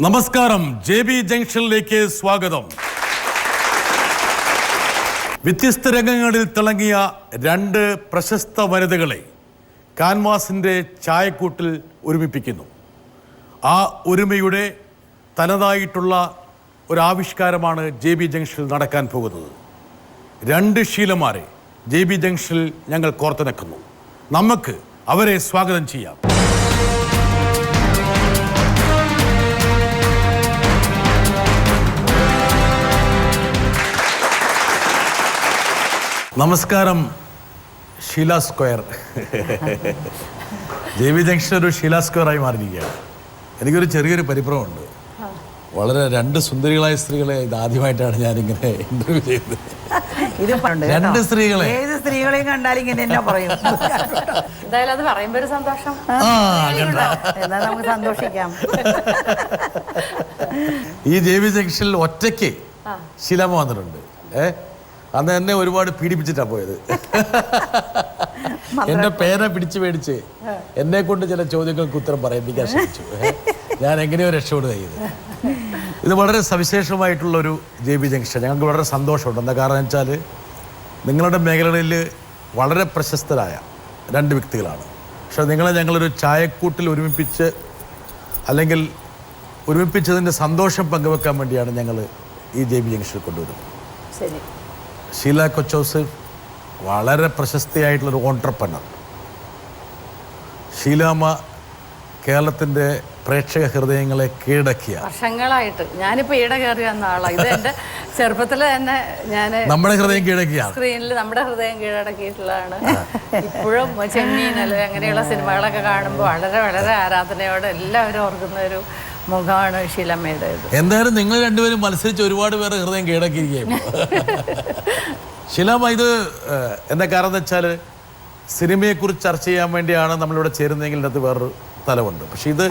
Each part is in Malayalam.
നമസ്കാരം, JB ജംഗ്ഷനിലേക്ക് സ്വാഗതം. വ്യത്യസ്ത രംഗങ്ങളിൽ തിളങ്ങിയ രണ്ട് പ്രശസ്ത വനിതകളെ കാൻവാസിൻ്റെ ചായക്കൂട്ടിൽ ഒരുമിപ്പിക്കുന്നു. ആ ഒരുമയുടെ തനതായിട്ടുള്ള ഒരാവിഷ്കാരമാണ് JB ജംഗ്ഷനിൽ നടക്കാൻ പോകുന്നത്. രണ്ട് ശീലമാരെ JB ജംഗ്ഷനിൽ ഞങ്ങൾ കോർത്തിണക്കുന്നു. നമുക്ക് അവരെ സ്വാഗതം ചെയ്യാം. നമസ്കാരം. ഷീല സ്ക്വയർ. JB ജംഗ്ഷൻ ഒരു ഷീല സ്ക്വയറായി മാറിയിരിക്കുകയാണ്. എനിക്കൊരു ചെറിയൊരു പരിഭ്രമമുണ്ട്. വളരെ രണ്ട് സുന്ദരികളായ സ്ത്രീകളെ ഇതാദ്യമായിട്ടാണ് ഞാനിങ്ങനെ ഇന്റർവ്യൂ ചെയ്തത്. രണ്ട് സ്ത്രീകളെ, ഏത് സ്ത്രീകളെയും കണ്ടാൽ ഇങ്ങനെ തന്നെ പറയും. എന്തായാലും അത് പറയുമ്പോ ഒരു സന്തോഷം. എന്നാ നമുക്ക് സന്തോഷിക്കാം. ഈ JB ജംഗ്ഷനിൽ ഒറ്റയ്ക്ക് ശീലാമ്മ വന്നിട്ടുണ്ട്. അന്ന് എന്നെ ഒരുപാട് പീഡിപ്പിച്ചിട്ടാണ് പോയത്. എൻ്റെ പേന പിടിച്ച് മേടിച്ച് എന്നെ കൊണ്ട് ചില ചോദ്യങ്ങൾക്ക് ഉത്തരം പറയിപ്പിക്കാൻ ശ്രമിച്ചു. ഞാൻ എങ്ങനെയോ രക്ഷപ്പെടുക ചെയ്ത്. ഇത് വളരെ സവിശേഷമായിട്ടുള്ളൊരു JB ജംഗ്ഷൻ. ഞങ്ങൾക്ക് വളരെ സന്തോഷമുണ്ട്. എന്താ കാരണം വെച്ചാൽ നിങ്ങളുടെ മേഖലകളിൽ വളരെ പ്രശസ്തരായ രണ്ട് വ്യക്തികളാണ്. പക്ഷേ നിങ്ങളെ ഞങ്ങളൊരു ചായക്കൂട്ടിൽ ഒരുമിപ്പിച്ച് അല്ലെങ്കിൽ ഒരുമിപ്പിച്ചതിൻ്റെ സന്തോഷം പങ്കുവെക്കാൻ വേണ്ടിയാണ് ഞങ്ങൾ ഈ JB ജംഗ്ഷനിൽ കൊണ്ടുവരുന്നത്. ശരി. ഷീല കൊച്ചോസഫ് വളരെ പ്രശസ്തിയായിട്ടുള്ളൊരു ഓൺട്രപ്രനർ. ഷീലാമ്മ കേരളത്തിൻ്റെ പ്രേക്ഷക ഹൃദയങ്ങളെ കീഴടക്കിയ വർഷങ്ങളായിട്ട് ഞാനിപ്പോൾ ഈട കയറി വന്ന ആളാണ്. ഇത് എൻ്റെ ചെറുപ്പത്തിൽ തന്നെ ഞാൻ നമ്മുടെ ഹൃദയം കീഴടക്കിയാണ്. സ്ക്രീനിൽ നമ്മുടെ ഹൃദയം കീഴടക്കിയിട്ടുള്ളതാണ്. ഇപ്പോഴും ചെമ്മീൻ അങ്ങനെയുള്ള സിനിമകളൊക്കെ കാണുമ്പോൾ വളരെ വളരെ ആരാധനയോടെ എല്ലാവരും ഓർക്കുന്ന ഒരു മുഖമാണ് ഷീലമ്മയുടേത്. എന്തായാലും നിങ്ങൾ രണ്ടുപേരും മത്സരിച്ച് ഒരുപാട് പേര് ഹൃദയം കീഴടക്കിയിരിക്കുകയാണ്. ഷീലാമ്മ, ഇത് എന്താ കാരണം എന്ന് വെച്ചാൽ സിനിമയെക്കുറിച്ച് ചർച്ച ചെയ്യാൻ വേണ്ടിയാണ് നമ്മളിവിടെ ചേരുന്നതെങ്കിൽ ഇതിനകത്ത് വേറൊരു തലമുണ്ട്. പക്ഷെ ഇത്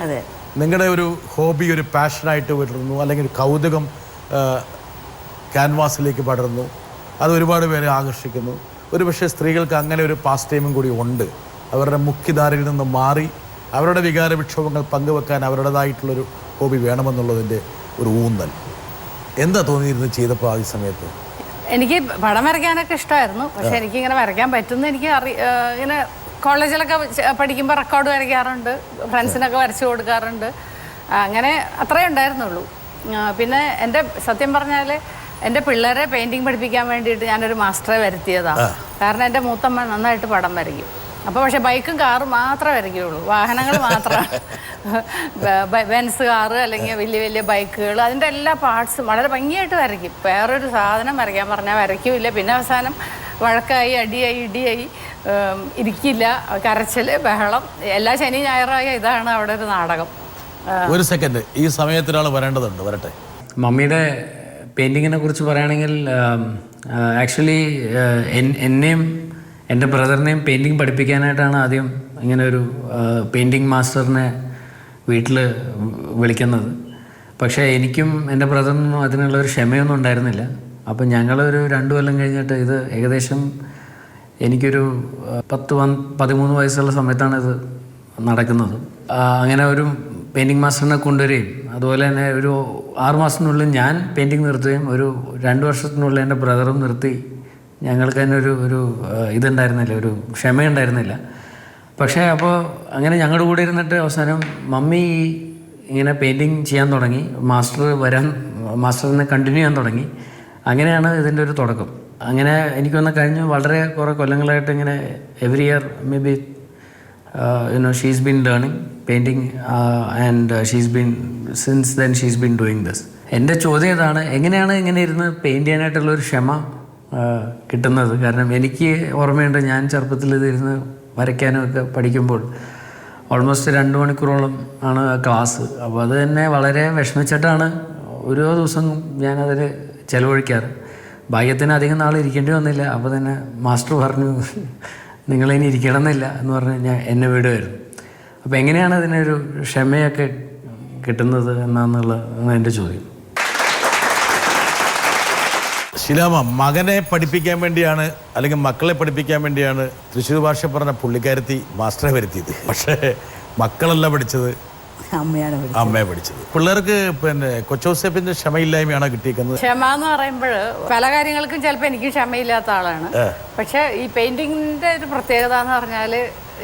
നിങ്ങളുടെ ഒരു ഹോബി, ഒരു പാഷനായിട്ട് വിടരുന്നു, അല്ലെങ്കിൽ ഒരു കൗതുകം ക്യാൻവാസിലേക്ക് പടരുന്നു. അത് ഒരുപാട് പേരെ ആകർഷിക്കുന്നു. ഒരു പക്ഷേ സ്ത്രീകൾക്ക് അങ്ങനെ ഒരു പാസ് ടൈമും കൂടി ഉണ്ട്. അവരുടെ മുഖ്യധാരയിൽ നിന്ന് മാറി അവരുടെ വികാര വിക്ഷോഭങ്ങൾ പങ്കുവെക്കാൻ അവരുടേതായിട്ടുള്ളൊരു ഹോബി വേണമെന്നുള്ളതിൻ്റെ ഒരു ഊന്നൽ എന്താ തോന്നിയിരുന്നത് ചെയ്തപ്പോൾ ആ സമയത്ത്? എനിക്ക് പടം വരയ്ക്കാനൊക്കെ ഇഷ്ടമായിരുന്നു. പക്ഷെ എനിക്കിങ്ങനെ വരയ്ക്കാൻ പറ്റുന്ന എനിക്ക് ഇങ്ങനെ കോളേജിലൊക്കെ പഠിക്കുമ്പോൾ റെക്കോർഡ് വരയ്ക്കാറുണ്ട്, ഫ്രണ്ട്സിനൊക്കെ വരച്ചു കൊടുക്കാറുണ്ട്. അങ്ങനെ അത്രയേ ഉണ്ടായിരുന്നുള്ളൂ. പിന്നെ എൻ്റെ സത്യം പറഞ്ഞാൽ എൻ്റെ പിള്ളേരെ പെയിൻറ്റിങ് പഠിപ്പിക്കാൻ വേണ്ടിയിട്ട് ഞാനൊരു മാസ്റ്ററെ വരുത്തിയതാണ്. കാരണം എൻ്റെ മൂത്തമ്മ നന്നായിട്ട് പടം വരയ്ക്കും. അപ്പോൾ പക്ഷേ ബൈക്കും കാറും മാത്രമേ വരയ്ക്കുകയുള്ളൂ, വാഹനങ്ങൾ മാത്രമാണ്. ബെൻസ് കാറ് അല്ലെങ്കിൽ വലിയ വലിയ ബൈക്കുകൾ, അതിൻ്റെ എല്ലാ പാർട്സും വളരെ ഭംഗിയായിട്ട് വരയ്ക്കും. വേറൊരു സാധനം വരയ്ക്കാൻ പറഞ്ഞാൽ വരയ്ക്കില്ല. പിന്നെ അവസാനം വഴക്കായി, അടിയായി, ഇടിയായി, ഇരിക്കില്ല, കരച്ചിൽ, ബഹളം. എല്ലാ ശനി ഞായറായ ഇതാണ് അവിടെ ഒരു നാടകം. ഒരു സെക്കൻഡ്, ഈ സമയത്തൊരാൾ വരേണ്ടതുണ്ട്, വരട്ടെ. മമ്മിയുടെ പെയിൻറ്റിങ്ങിനെ കുറിച്ച് പറയുകയാണെങ്കിൽ ആക്ച്വലി എന്നെയും എൻ്റെ ബ്രദറിനെയും പെയിൻറ്റിങ് പഠിപ്പിക്കാനായിട്ടാണ് ആദ്യം ഇങ്ങനെ ഒരു പെയിൻറ്റിങ് മാസ്റ്ററിനെ വീട്ടിൽ വിളിക്കുന്നത്. പക്ഷേ എനിക്കും എൻ്റെ ബ്രദറിനും അതിനുള്ളൊരു ക്ഷമയൊന്നും ഉണ്ടായിരുന്നില്ല. അപ്പം ഞങ്ങളൊരു 2 കൊല്ലം കഴിഞ്ഞിട്ട്, ഇത് ഏകദേശം എനിക്കൊരു 13 വയസ്സുള്ള സമയത്താണ് ഇത് നടക്കുന്നത്. അങ്ങനെ ഒരു പെയിൻറ്റിങ് മാസ്റ്ററിനെ കൊണ്ടുവരികയും അതുപോലെ തന്നെ ഒരു 6 മാസത്തിനുള്ളിൽ ഞാൻ പെയിൻറ്റിങ് നിർത്തുകയും ഒരു 2 വർഷത്തിനുള്ളിൽ എൻ്റെ ബ്രദറും നിർത്തി. ഞങ്ങൾക്ക് തന്നെ ഒരു ഇതുണ്ടായിരുന്നില്ല, ഒരു ക്ഷമയുണ്ടായിരുന്നില്ല. പക്ഷേ അപ്പോൾ അങ്ങനെ ഞങ്ങളുടെ കൂടെ ഇരുന്നിട്ട് അവസാനം മമ്മി ഇങ്ങനെ പെയിൻറ്റിങ് ചെയ്യാൻ തുടങ്ങി, മാസ്റ്ററിനെ കണ്ടിന്യൂ ചെയ്യാൻ തുടങ്ങി. അങ്ങനെയാണ് ഇതിൻ്റെ ഒരു തുടക്കം. അങ്ങനെ എനിക്കൊന്ന് കഴിഞ്ഞ് വളരെ കുറേ കൊല്ലങ്ങളായിട്ട് ഇങ്ങനെ every year may be she's been learning painting and since then she's been doing this. എൻ്റെ ചോദ്യം ഇതാണ്, എങ്ങനെയാണ് ഇങ്ങനെ ഇരുന്ന് പെയിൻറ്റ് ചെയ്യാനായിട്ടുള്ളൊരു ക്ഷമ കിട്ടുന്നത്? കാരണം എനിക്ക് ഓർമ്മയുണ്ട്, ഞാൻ ചെറുപ്പത്തിൽ ഇതിരുന്ന് വരയ്ക്കാനും ഒക്കെ പഠിക്കുമ്പോൾ ഓൾമോസ്റ്റ് 2 മണിക്കൂറോളം ആണ് ക്ലാസ്. അപ്പോൾ അത് തന്നെ വളരെ വിഷമിച്ചിട്ടാണ് ഓരോ ദിവസം ഞാനതിൽ ചിലവഴിക്കാറ്. ഭാഗ്യത്തിന് അധികം നാൾ ഇരിക്കേണ്ടി വന്നില്ല. അപ്പോൾ തന്നെ മാസ്റ്റർ പറഞ്ഞു, നിങ്ങളിനി ഇരിക്കണമെന്നില്ല എന്ന് പറഞ്ഞ് എന്നെ വിടുമായിരുന്നു. അപ്പോൾ എങ്ങനെയാണ് അതിനൊരു ക്ഷമയൊക്കെ കിട്ടുന്നത് എന്നാന്നുള്ളതാണ് എൻ്റെ ചോദ്യം. ശീലാമ്മ, മകനെ പഠിപ്പിക്കാൻ വേണ്ടിയാണ് അല്ലെങ്കിൽ മക്കളെ പഠിപ്പിക്കാൻ വേണ്ടിയാണ് തൃശ്ശൂർ ഭാഷ പറഞ്ഞ പുള്ളിക്കാരത്തി മാസ്റ്ററെ വരുത്തിയത്. പക്ഷേ മക്കളല്ല പഠിച്ചത്, അമ്മയാണ് വിളിച്ചത്. അമ്മയെ പിടിച്ചത്. പിള്ളേർക്ക് പിന്നെ കൊച്ചൗസേപ്പിന്റെ ക്ഷമയില്ലായ്മയാണോ കിട്ടിയിരിക്കുന്നത്? ക്ഷമ എന്ന് പറയുമ്പോൾ പല കാര്യങ്ങൾക്കും ചിലപ്പോൾ എനിക്ക് ക്ഷമയില്ലാത്ത ആളാണ്. പക്ഷെ ഈ പെയിന്റിങ്ങിന്റെ ഒരു പ്രത്യേകത എന്ന് പറഞ്ഞാൽ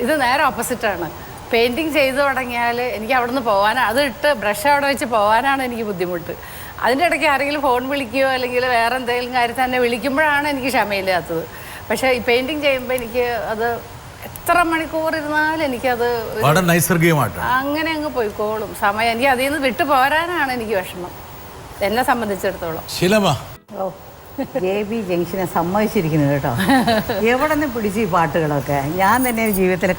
ഇത് നേരെ ഓപ്പോസിറ്റാണ്. പെയിന്റിങ് ചെയ്തു തുടങ്ങിയാൽ എനിക്ക് അവിടെ നിന്ന് പോകാനാണ്, അത് ഇട്ട് ബ്രഷ് അവിടെ വെച്ച് പോകാനാണ് എനിക്ക് ബുദ്ധിമുട്ട്. അതിൻ്റെ ഇടയ്ക്ക് ആരെങ്കിലും ഫോൺ വിളിക്കുകയോ അല്ലെങ്കിൽ വേറെ എന്തെങ്കിലും കാര്യത്തിൽ തന്നെ വിളിക്കുമ്പോഴാണ് എനിക്ക് ക്ഷമയില്ലാത്തത്. പക്ഷേ ഈ പെയിന്റിങ് ചെയ്യുമ്പോൾ എനിക്ക് അത് എത്ര മണിക്കൂർ ഇരുന്നാലും എനിക്കത് നൈസർഗികമായിട്ട് അങ്ങനെ അങ്ങ് പോയിക്കോളും സമയം. എനിക്ക് അതിൽ നിന്ന് വിട്ടു പോരാനാണ് എനിക്ക് വിഷമം, എന്നെ സംബന്ധിച്ചിടത്തോളം. ഓ, JB ജംഗ്ഷനെ സമ്മതിച്ചിരിക്കുന്നത് കേട്ടോ. എവിടെ നിന്ന് പിടിച്ചു ഈ പാട്ടുകളൊക്കെ? ഞാൻ തന്നെ ജീവിതത്തിൽ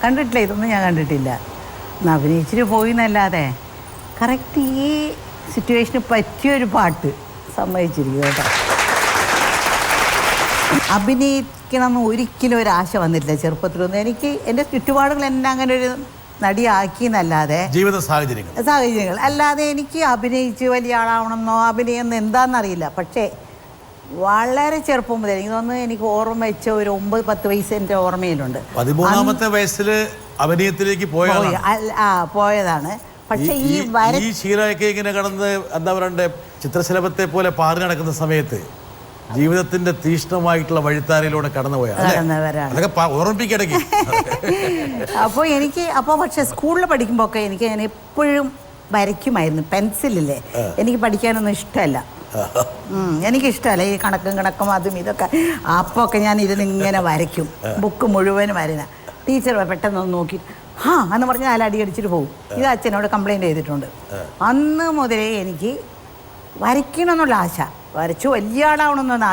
കണ്ടിട്ടില്ല, ഇതൊന്നും ഞാൻ കണ്ടിട്ടില്ല. ഒന്ന് അഭിനയിച്ചിട്ട് പോയി എന്നല്ലാതെ കറക്റ്റ് ഈ സിറ്റുവേഷന് പറ്റിയൊരു പാട്ട് സമ്മതിച്ചിരിക്കുന്നു കേട്ടോ. അഭിനയിക്കണമെന്ന് ഒരിക്കലും ഒരു ആശ വന്നിട്ടില്ല ചെറുപ്പത്തിലൊന്നും. എനിക്ക് എൻ്റെ ചുറ്റുപാടുകൾ എന്നെ അങ്ങനെ ഒരു നടിയാക്കി എന്നല്ലാതെ ജീവിത സാഹചര്യങ്ങൾ അല്ലാതെ എനിക്ക് അഭിനയിച്ച് വലിയ ആളാവണമെന്നോ അഭിനയം എന്താണെന്നറിയില്ല. പക്ഷേ വളരെ ചെറുപ്പം മുതൽ എനിക്ക് തോന്നുന്നു, എനിക്ക് ഓർമ്മ വെച്ച ഒരു 9-10 വയസ്സ് എൻ്റെ ഓർമ്മയിലുണ്ട്. 13ാമത്തെ വയസ്സിൽ അഭിനയത്തിലേക്ക് പോയതാണ്. പക്ഷെ ഈ ശീലമൊക്കെ ഇങ്ങനെ കടന്ന് എന്താ പറയണ്ടേ, ചിത്രശലഭത്തെ പോലെ പാറി നടക്കുന്ന സമയത്ത് ജീവിതത്തിന്റെ തീഷ്ണമായിട്ടുള്ള വഴിത്താരയിലൂടെ കടന്നുപോയാണ്. അപ്പോൾ പക്ഷെ സ്കൂളിൽ പഠിക്കുമ്പോൾ ഒക്കെ എനിക്ക് ഞാൻ എപ്പോഴും വരയ്ക്കുമായിരുന്നു. പെൻസിലില്ലേ, എനിക്ക് പഠിക്കാനൊന്നും ഇഷ്ടമല്ല. എനിക്കിഷ്ടമല്ല ഈ കണക്കും അതും ഇതൊക്കെ. അപ്പോൾ ഒക്കെ ഞാൻ ഇരുന്നിങ്ങനെ വരയ്ക്കും, ബുക്ക് മുഴുവനും വരന. ടീച്ചർ പെട്ടെന്ന് നോക്കി എന്ന് പറഞ്ഞാൽ അടി അടിച്ചിട്ട് പോകും. ഇത് അച്ഛനോട് കംപ്ലൈൻറ്റ് ചെയ്തിട്ടുണ്ട്. അന്ന് മുതലേ എനിക്ക് വരയ്ക്കണമെന്നുള്ള ആശ, വരച്ചു വലിയ ആളാവണമെന്നുള്ള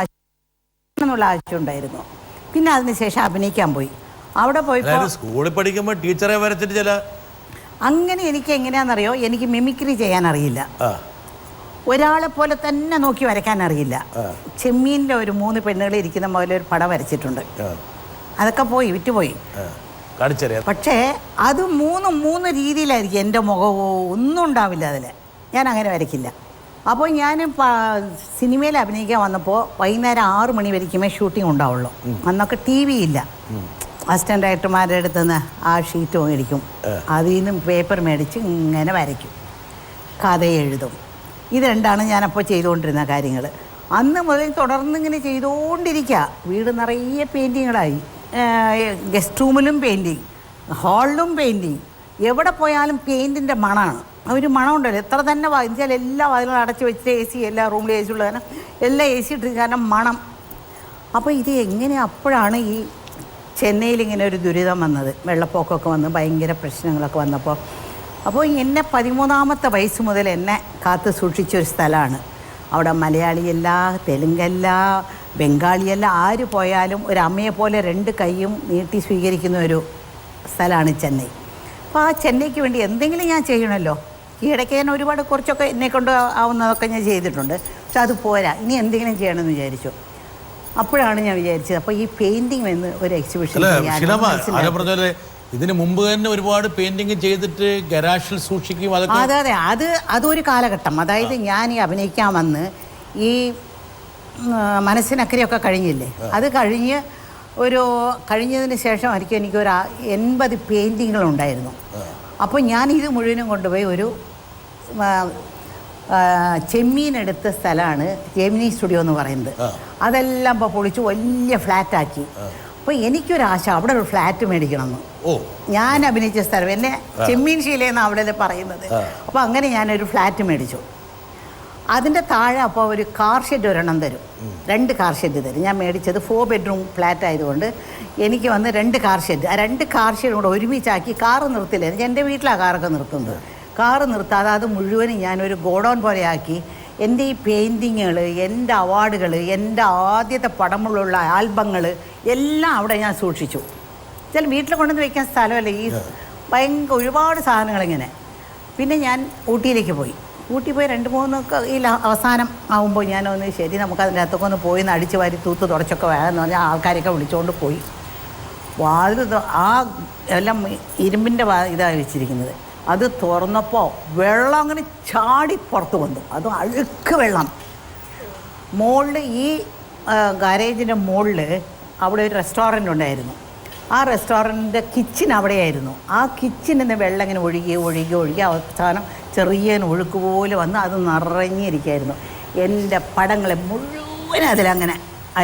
ആശ ഉണ്ടായിരുന്നു. പിന്നെ അതിനുശേഷം അഭിനയിക്കാൻ പോയി. അവിടെ പോയപ്പോൾ സ്കൂളിൽ പഠിക്കുമ്പോൾ ടീച്ചറെ വരച്ചിട്ട് അങ്ങനെ എനിക്ക് എങ്ങനെയാണെന്നറിയോ, എനിക്ക് മിമിക്രി ചെയ്യാൻ അറിയില്ല. ഒരാളെ പോലെ തന്നെ നോക്കി വരയ്ക്കാൻ അറിയില്ല. ചെമ്മീനിലെ ഒരു 3 പെണ്ണുകൾ ഇരിക്കുന്ന പോലെ ഒരു പടം വരച്ചിട്ടുണ്ട്. അതൊക്കെ പോയി വിറ്റുപോയി. പക്ഷേ അത് 3 രീതിയിലായിരിക്കും. എൻ്റെ മുഖമോ ഒന്നും ഉണ്ടാവില്ല അതിൽ. ഞാൻ അങ്ങനെ വരയ്ക്കില്ല. അപ്പോൾ ഞാൻ സിനിമയിൽ അഭിനയിക്കാൻ വന്നപ്പോൾ വൈകുന്നേരം 6 മണി വരയ്ക്കുമേ ഷൂട്ടിംഗ് ഉണ്ടാവുള്ളൂ. അന്നൊക്കെ TV ഇല്ല. അസിസ്റ്റൻ്റ് ഡയറക്ടർമാരുടെ അടുത്ത് നിന്ന് ആ ഷീറ്റ് മേടിക്കും, അതിൽ നിന്നും പേപ്പർ മേടിച്ച് ഇങ്ങനെ വരയ്ക്കും, കഥ എഴുതും. ഇത് രണ്ടാണ് ഞാനപ്പോൾ ചെയ്തുകൊണ്ടിരുന്ന കാര്യങ്ങൾ. അന്ന് മുതൽ തുടർന്നിങ്ങനെ ചെയ്തുകൊണ്ടിരിക്കുക. വീട് നിറയെ പെയിൻറ്റിങ്ങുകളായി. ഗസ്റ്റ് റൂമിലും പെയിൻറ്റിങ്, ഹാളിലും പെയിൻറ്റിങ്. എവിടെ പോയാലും പെയിൻറ്റിൻ്റെ മണമാണ്. ഒരു മണം ഉണ്ടല്ലോ, എത്ര തന്നെ വാങ്ങിച്ചാൽ എല്ലാ വാതിലും അടച്ചു വെച്ചിട്ട് AC, എല്ലാ റൂമിലും AC ഉള്ള കാരണം എല്ലാം AC ഇട്ട് കാരണം മണം. അപ്പോൾ ഇത് എങ്ങനെ അപ്പോഴാണ് ഈ ചെന്നൈയിൽ ഇങ്ങനെ ഒരു ദുരിതം വന്നത്, വെള്ളപ്പൊക്കമൊക്കെ വന്ന് ഭയങ്കര പ്രശ്നങ്ങളൊക്കെ വന്നപ്പോൾ. അപ്പോൾ എന്നെ 13ാമത്തെ വയസ്സ് മുതൽ എന്നെ കാത്തു സൂക്ഷിച്ചൊരു സ്ഥലമാണ്. അവിടെ മലയാളിയല്ല, തെലുങ്കല്ല, ബംഗാളിയല്ല, ആര് പോയാലും ഒരു അമ്മയെ പോലെ 2 കൈയും നീട്ടി സ്വീകരിക്കുന്ന ഒരു സ്ഥലമാണ് ചെന്നൈ. അപ്പോൾ ആ ചെന്നൈക്ക് വേണ്ടി എന്തെങ്കിലും ഞാൻ ചെയ്യണമല്ലോ. ഈ ഇടയ്ക്ക് ഞാൻ ഒരുപാട് കുറച്ചൊക്കെ എന്നെ കൊണ്ട് ആവുന്നതൊക്കെ ഞാൻ ചെയ്തിട്ടുണ്ട്. പക്ഷെ അത് പോരാ, ഇനി എന്തെങ്കിലും ചെയ്യണമെന്ന് വിചാരിച്ചു. അപ്പോഴാണ് ഞാൻ വിചാരിച്ചത് അപ്പോൾ ഈ പെയിൻറ്റിങ് എന്ന് ഒരു എക്സിബിഷൻ. ഇതിന് മുമ്പ് തന്നെ ഒരുപാട് പെയിന്റിങ് ചെയ്തിട്ട് ഗരാഷിൽ സൂക്ഷിക്കും. അതെ, അതൊരു കാലഘട്ടം. അതായത് ഞാൻ ഈ അഭിനയിക്കാൻ വന്ന് ഈ മനസ്സിനക്കരെയൊക്കെ കഴിഞ്ഞില്ലേ, അത് കഴിഞ്ഞതിന് ശേഷമായിരിക്കും എനിക്കൊരു 80 പെയിൻറ്റിങ്ങുകളുണ്ടായിരുന്നു. അപ്പോൾ ഞാനിത് മുഴുവനും കൊണ്ടുപോയി ഒരു ചെമ്മീനെടുത്ത സ്ഥലമാണ് ജെമിനി സ്റ്റുഡിയോ എന്ന് പറയുന്നത്. അതെല്ലാം ഇപ്പോൾ പൊളിച്ച് വലിയ ഫ്ലാറ്റാക്കി. അപ്പോൾ എനിക്കൊരാശ അവിടെ ഒരു ഫ്ലാറ്റ് മേടിക്കണമെന്ന്. ഞാൻ അഭിനയിച്ച സ്ഥലം എന്നെ ചെമ്മീൻ ശീലയെന്ന് അവിടെ പറയുന്നത്. അപ്പോൾ അങ്ങനെ ഞാനൊരു ഫ്ലാറ്റ് മേടിച്ചു. അതിൻ്റെ താഴെ അപ്പോൾ ഒരു കാർ ഷെഡ് ഒരെണ്ണം തരും, 2 കാർ ഷെഡ് തരും. ഞാൻ മേടിച്ചത് 4 ബെഡ്റൂം ഫ്ലാറ്റ് ആയതുകൊണ്ട് എനിക്ക് വന്ന് 2 കാർ ഷെഡ്. ആ 2 കാർ ഷെഡും കൂടെ ഒരുമിച്ചാക്കി. കാറ് നിർത്തില്ല, എൻ്റെ വീട്ടിലാണ് കാറൊക്കെ നിർത്തുന്നത്. കാറ് നിർത്താതെ അത് മുഴുവനും ഞാനൊരു ഗോഡൗൺ പോലെ ആക്കി. എൻ്റെ ഈ പെയിൻറ്റിങ്ങുകൾ, എൻ്റെ അവാർഡുകൾ, എൻ്റെ ആദ്യത്തെ പടമുള്ള ആൽബങ്ങൾ എല്ലാം അവിടെ ഞാൻ സൂക്ഷിച്ചു. ചില വീട്ടിൽ കൊണ്ടുവന്ന് വയ്ക്കാൻ സ്ഥലമല്ല, ഈ ഭയങ്കര ഒരുപാട് സാധനങ്ങളിങ്ങനെ. പിന്നെ ഞാൻ ഊട്ടിയിലേക്ക് പോയി. ഊട്ടി പോയി 2-3 ഈ അവസാനം ആകുമ്പോൾ ഞാനൊന്ന് ശരി നമുക്കതിൻ്റെ അകത്തൊക്കെ ഒന്ന് പോയി അടിച്ച് വാരി തൂത്ത് തുടച്ചൊക്കെ വേണമെന്ന് പറഞ്ഞാൽ ആൾക്കാരെയൊക്കെ വിളിച്ചുകൊണ്ട് പോയി. വാതിൽ ആ എല്ലാം ഇരുമ്പിൻ്റെ ഇതാണ് വെച്ചിരിക്കുന്നത്. അത് തുറന്നപ്പോൾ വെള്ളം അങ്ങനെ ചാടി പുറത്ത് വന്നു. അതും അഴുക്ക് വെള്ളം. മുകളിൽ ഈ ഗാരേജിൻ്റെ മുകളിൽ അവിടെ ഒരു റെസ്റ്റോറൻ്റ് ഉണ്ടായിരുന്നു. ആ റെസ്റ്റോറൻറ്റിൻ്റെ കിച്ചൺ അവിടെയായിരുന്നു. ആ കിച്ചണിൽ നിന്ന് വെള്ളം ഇങ്ങനെ ഒഴുകി അവസാനം ചെറിയ ഒഴുക്ക് പോലെ വന്ന് അത് നിറഞ്ഞിരിക്കുകയായിരുന്നു. എൻ്റെ പടങ്ങളെ മുഴുവൻ അതിലങ്ങനെ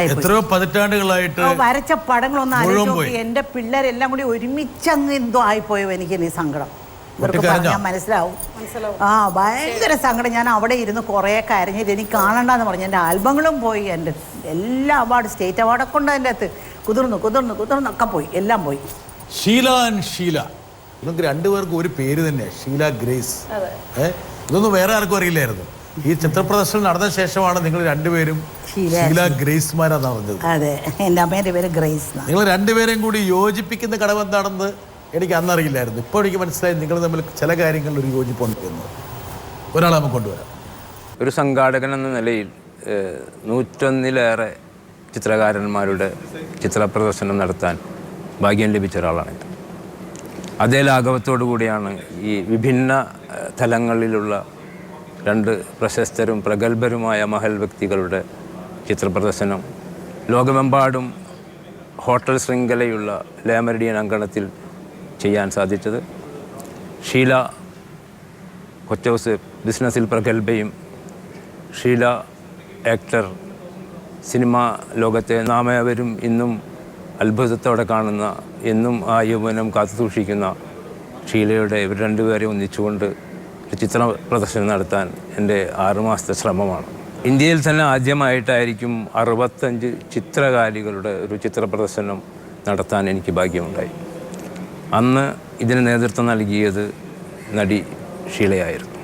എത്രയോ പതിറ്റാണ്ടുകളായിട്ട് വരച്ച പടങ്ങളൊന്നും ആലോചിച്ച് എൻ്റെ പിള്ളേരെല്ലാം കൂടി ഒരുമിച്ചങ്ങ് എന്തോ ആയിപ്പോയോ എനിക്ക് നീ സങ്കടം. ഇവർക്ക് പറഞ്ഞാൽ മനസ്സിലാവും. ഭയങ്കര സങ്കടം. ഞാൻ അവിടെ ഇരുന്ന് കുറേ കരഞ്ഞിട്ട് എനിക്ക് കാണണ്ടെന്ന് പറഞ്ഞു. എൻ്റെ ആൽബങ്ങളും പോയി, എൻ്റെ എല്ലാ അവാർഡ്, സ്റ്റേറ്റ് അവാർഡൊക്കെ ഉണ്ട് അതിൻ്റെ അകത്ത്. കുതിർന്നൊക്കെ പോയി, എല്ലാം പോയി. ഷീല ആൻഡ് ഷീല, നിങ്ങൾക്ക് രണ്ടുപേർക്കും ഒരു പേര് തന്നെയാണ്, ഷീല ഗ്രേസ്. ഇതൊന്നും വേറെ ആർക്കും അറിയില്ലായിരുന്നു. ഈ ചിത്രപ്രദർശനം നടന്ന ശേഷമാണ് നിങ്ങൾ രണ്ടുപേരും ഷീല ഗ്രേസ്മാരാന്ന് പറഞ്ഞത്. അതെ, എൻ്റെ അമ്മേൻ്റെ പേര് ഗ്രേസ്. നിങ്ങൾ രണ്ടുപേരെയും കൂടി യോജിപ്പിക്കുന്ന ഘടകം എന്താണെന്ന് എനിക്ക് അന്നറിയില്ലായിരുന്നു. ഇപ്പോൾ എനിക്ക് മനസ്സിലായി നിങ്ങൾ തമ്മിൽ ചില കാര്യങ്ങളിൽ ഒരു യോജിപ്പുണ്ട് എന്ന്. ഒരാളെ നമുക്ക് കൊണ്ടുവരാം. ഒരു സംഘാടകൻ എന്ന നിലയിൽ 101-ലേറെ ചിത്രകാരന്മാരുടെ ചിത്രപ്രദർശനം നടത്താൻ ഭാഗ്യം ലഭിച്ച ഒരാളാണ്. അതേ ലാഘവത്തോടു കൂടിയാണ് ഈ വിഭിന്ന തലങ്ങളിലുള്ള 2 പ്രശസ്തരും പ്രഗത്ഭരുമായ മഹൽ വ്യക്തികളുടെ ചിത്രപ്രദർശനം ലോകമെമ്പാടും ഹോട്ടൽ ശൃംഖലയുള്ള ലെ മെറിഡിയൻ അങ്കണത്തിൽ ചെയ്യാൻ സാധിച്ചത്. ഷീല കൊച്ചൗസേപ്പ് ബിസിനസ്സിൽ പ്രഗത്ഭയും, ഷീല ആക്ടർ, സിനിമാ ലോകത്തെ നാമേവരും ഇന്നും അത്ഭുതത്തോടെ കാണുന്ന, എന്നും ആ യൗവനം കാത്തുസൂക്ഷിക്കുന്ന ഷീലയുടെ ഇവർ രണ്ടുപേരെ ഒന്നിച്ചുകൊണ്ട് ഒരു ചിത്ര പ്രദർശനം നടത്താൻ എൻ്റെ 6 മാസത്തെ ശ്രമമാണ്. ഇന്ത്യയിൽ തന്നെ ആദ്യമായിട്ടായിരിക്കും 65 ചിത്രകാരികളുടെ ഒരു ചിത്ര പ്രദർശനം നടത്താൻ എനിക്ക് ഭാഗ്യമുണ്ടായി. അന്ന് ഇതിന് നേതൃത്വം നൽകിയത് നടി ഷീലയായിരുന്നു.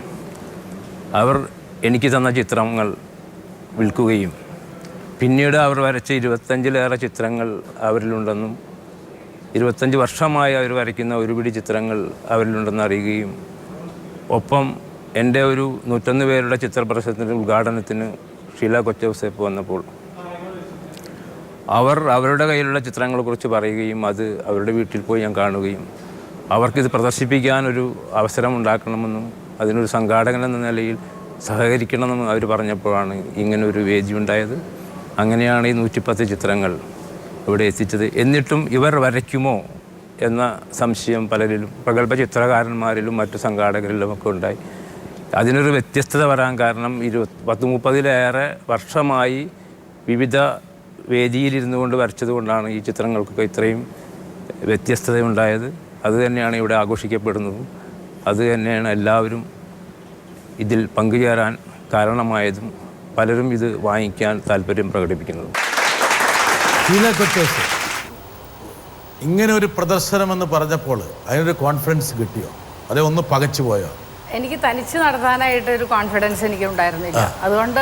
അവർ എനിക്ക് തന്ന ചിത്രങ്ങൾ വിൽക്കുകയും പിന്നീട് അവർ വരച്ച 25-ലേറെ ചിത്രങ്ങൾ അവരിലുണ്ടെന്നും 25 വർഷമായി അവർ വരയ്ക്കുന്ന ഒരുപിടി ചിത്രങ്ങൾ അവരിലുണ്ടെന്ന് അറിയുകയും ഒപ്പം എൻ്റെ ഒരു 101 പേരുടെ ചിത്രപ്രദർശനത്തിൻ്റെ ഉദ്ഘാടനത്തിന് ഷീല കൊച്ചൗസേപ്പ് വന്നപ്പോൾ അവർ അവരുടെ കയ്യിലുള്ള ചിത്രങ്ങളെക്കുറിച്ച് പറയുകയും അത് അവരുടെ വീട്ടിൽ പോയി ഞാൻ കാണുകയും അവർക്കിത് പ്രദർശിപ്പിക്കാനൊരു അവസരം ഉണ്ടാക്കണമെന്നും അതിനൊരു സംഘാടകൻ എന്ന നിലയിൽ സഹകരിക്കണമെന്നും അവർ പറഞ്ഞപ്പോഴാണ് ഇങ്ങനൊരു വേദി ഉണ്ടായത്. അങ്ങനെയാണ് ഈ 110 ചിത്രങ്ങൾ ഇവിടെ എത്തിച്ചത്. എന്നിട്ടും ഇവർ വരയ്ക്കുമോ എന്ന സംശയം പലരിലും, പ്രഗത്ഭ ചിത്രകാരന്മാരിലും മറ്റു സംഘാടകരിലുമൊക്കെ ഉണ്ടായി. അതിനൊരു വ്യത്യസ്തത വരാൻ കാരണം 10-30-ലേറെ വർഷമായി വിവിധ വേദിയിലിരുന്നു കൊണ്ട് വരച്ചത് കൊണ്ടാണ് ഈ ചിത്രങ്ങൾക്കൊക്കെ ഇത്രയും വ്യത്യസ്തതയുണ്ടായത്. അത് തന്നെയാണ് ഇവിടെ ആഘോഷിക്കപ്പെടുന്നതും അത് തന്നെയാണ് എല്ലാവരും ഇതിൽ പങ്കുചേരാൻ കാരണമായതും പലരും ഇത് വാങ്ങിക്കാൻ താല്പര്യം പ്രകടിപ്പിക്കുന്നതും. ഷീല കൊച്ചൗസേപ്പ്, ഇങ്ങനെ ഒരു പ്രദർശനമെന്ന് പറഞ്ഞപ്പോൾ അതിനൊരു കോൺഫിഡൻസ് കിട്ടിയോ, അതേ ഒന്ന് പകച്ചു പോയോ? എനിക്ക് തനിച്ച് നടത്താനായിട്ടൊരു കോൺഫിഡൻസ് എനിക്ക് ഉണ്ടായിരുന്നില്ല. അതുകൊണ്ട്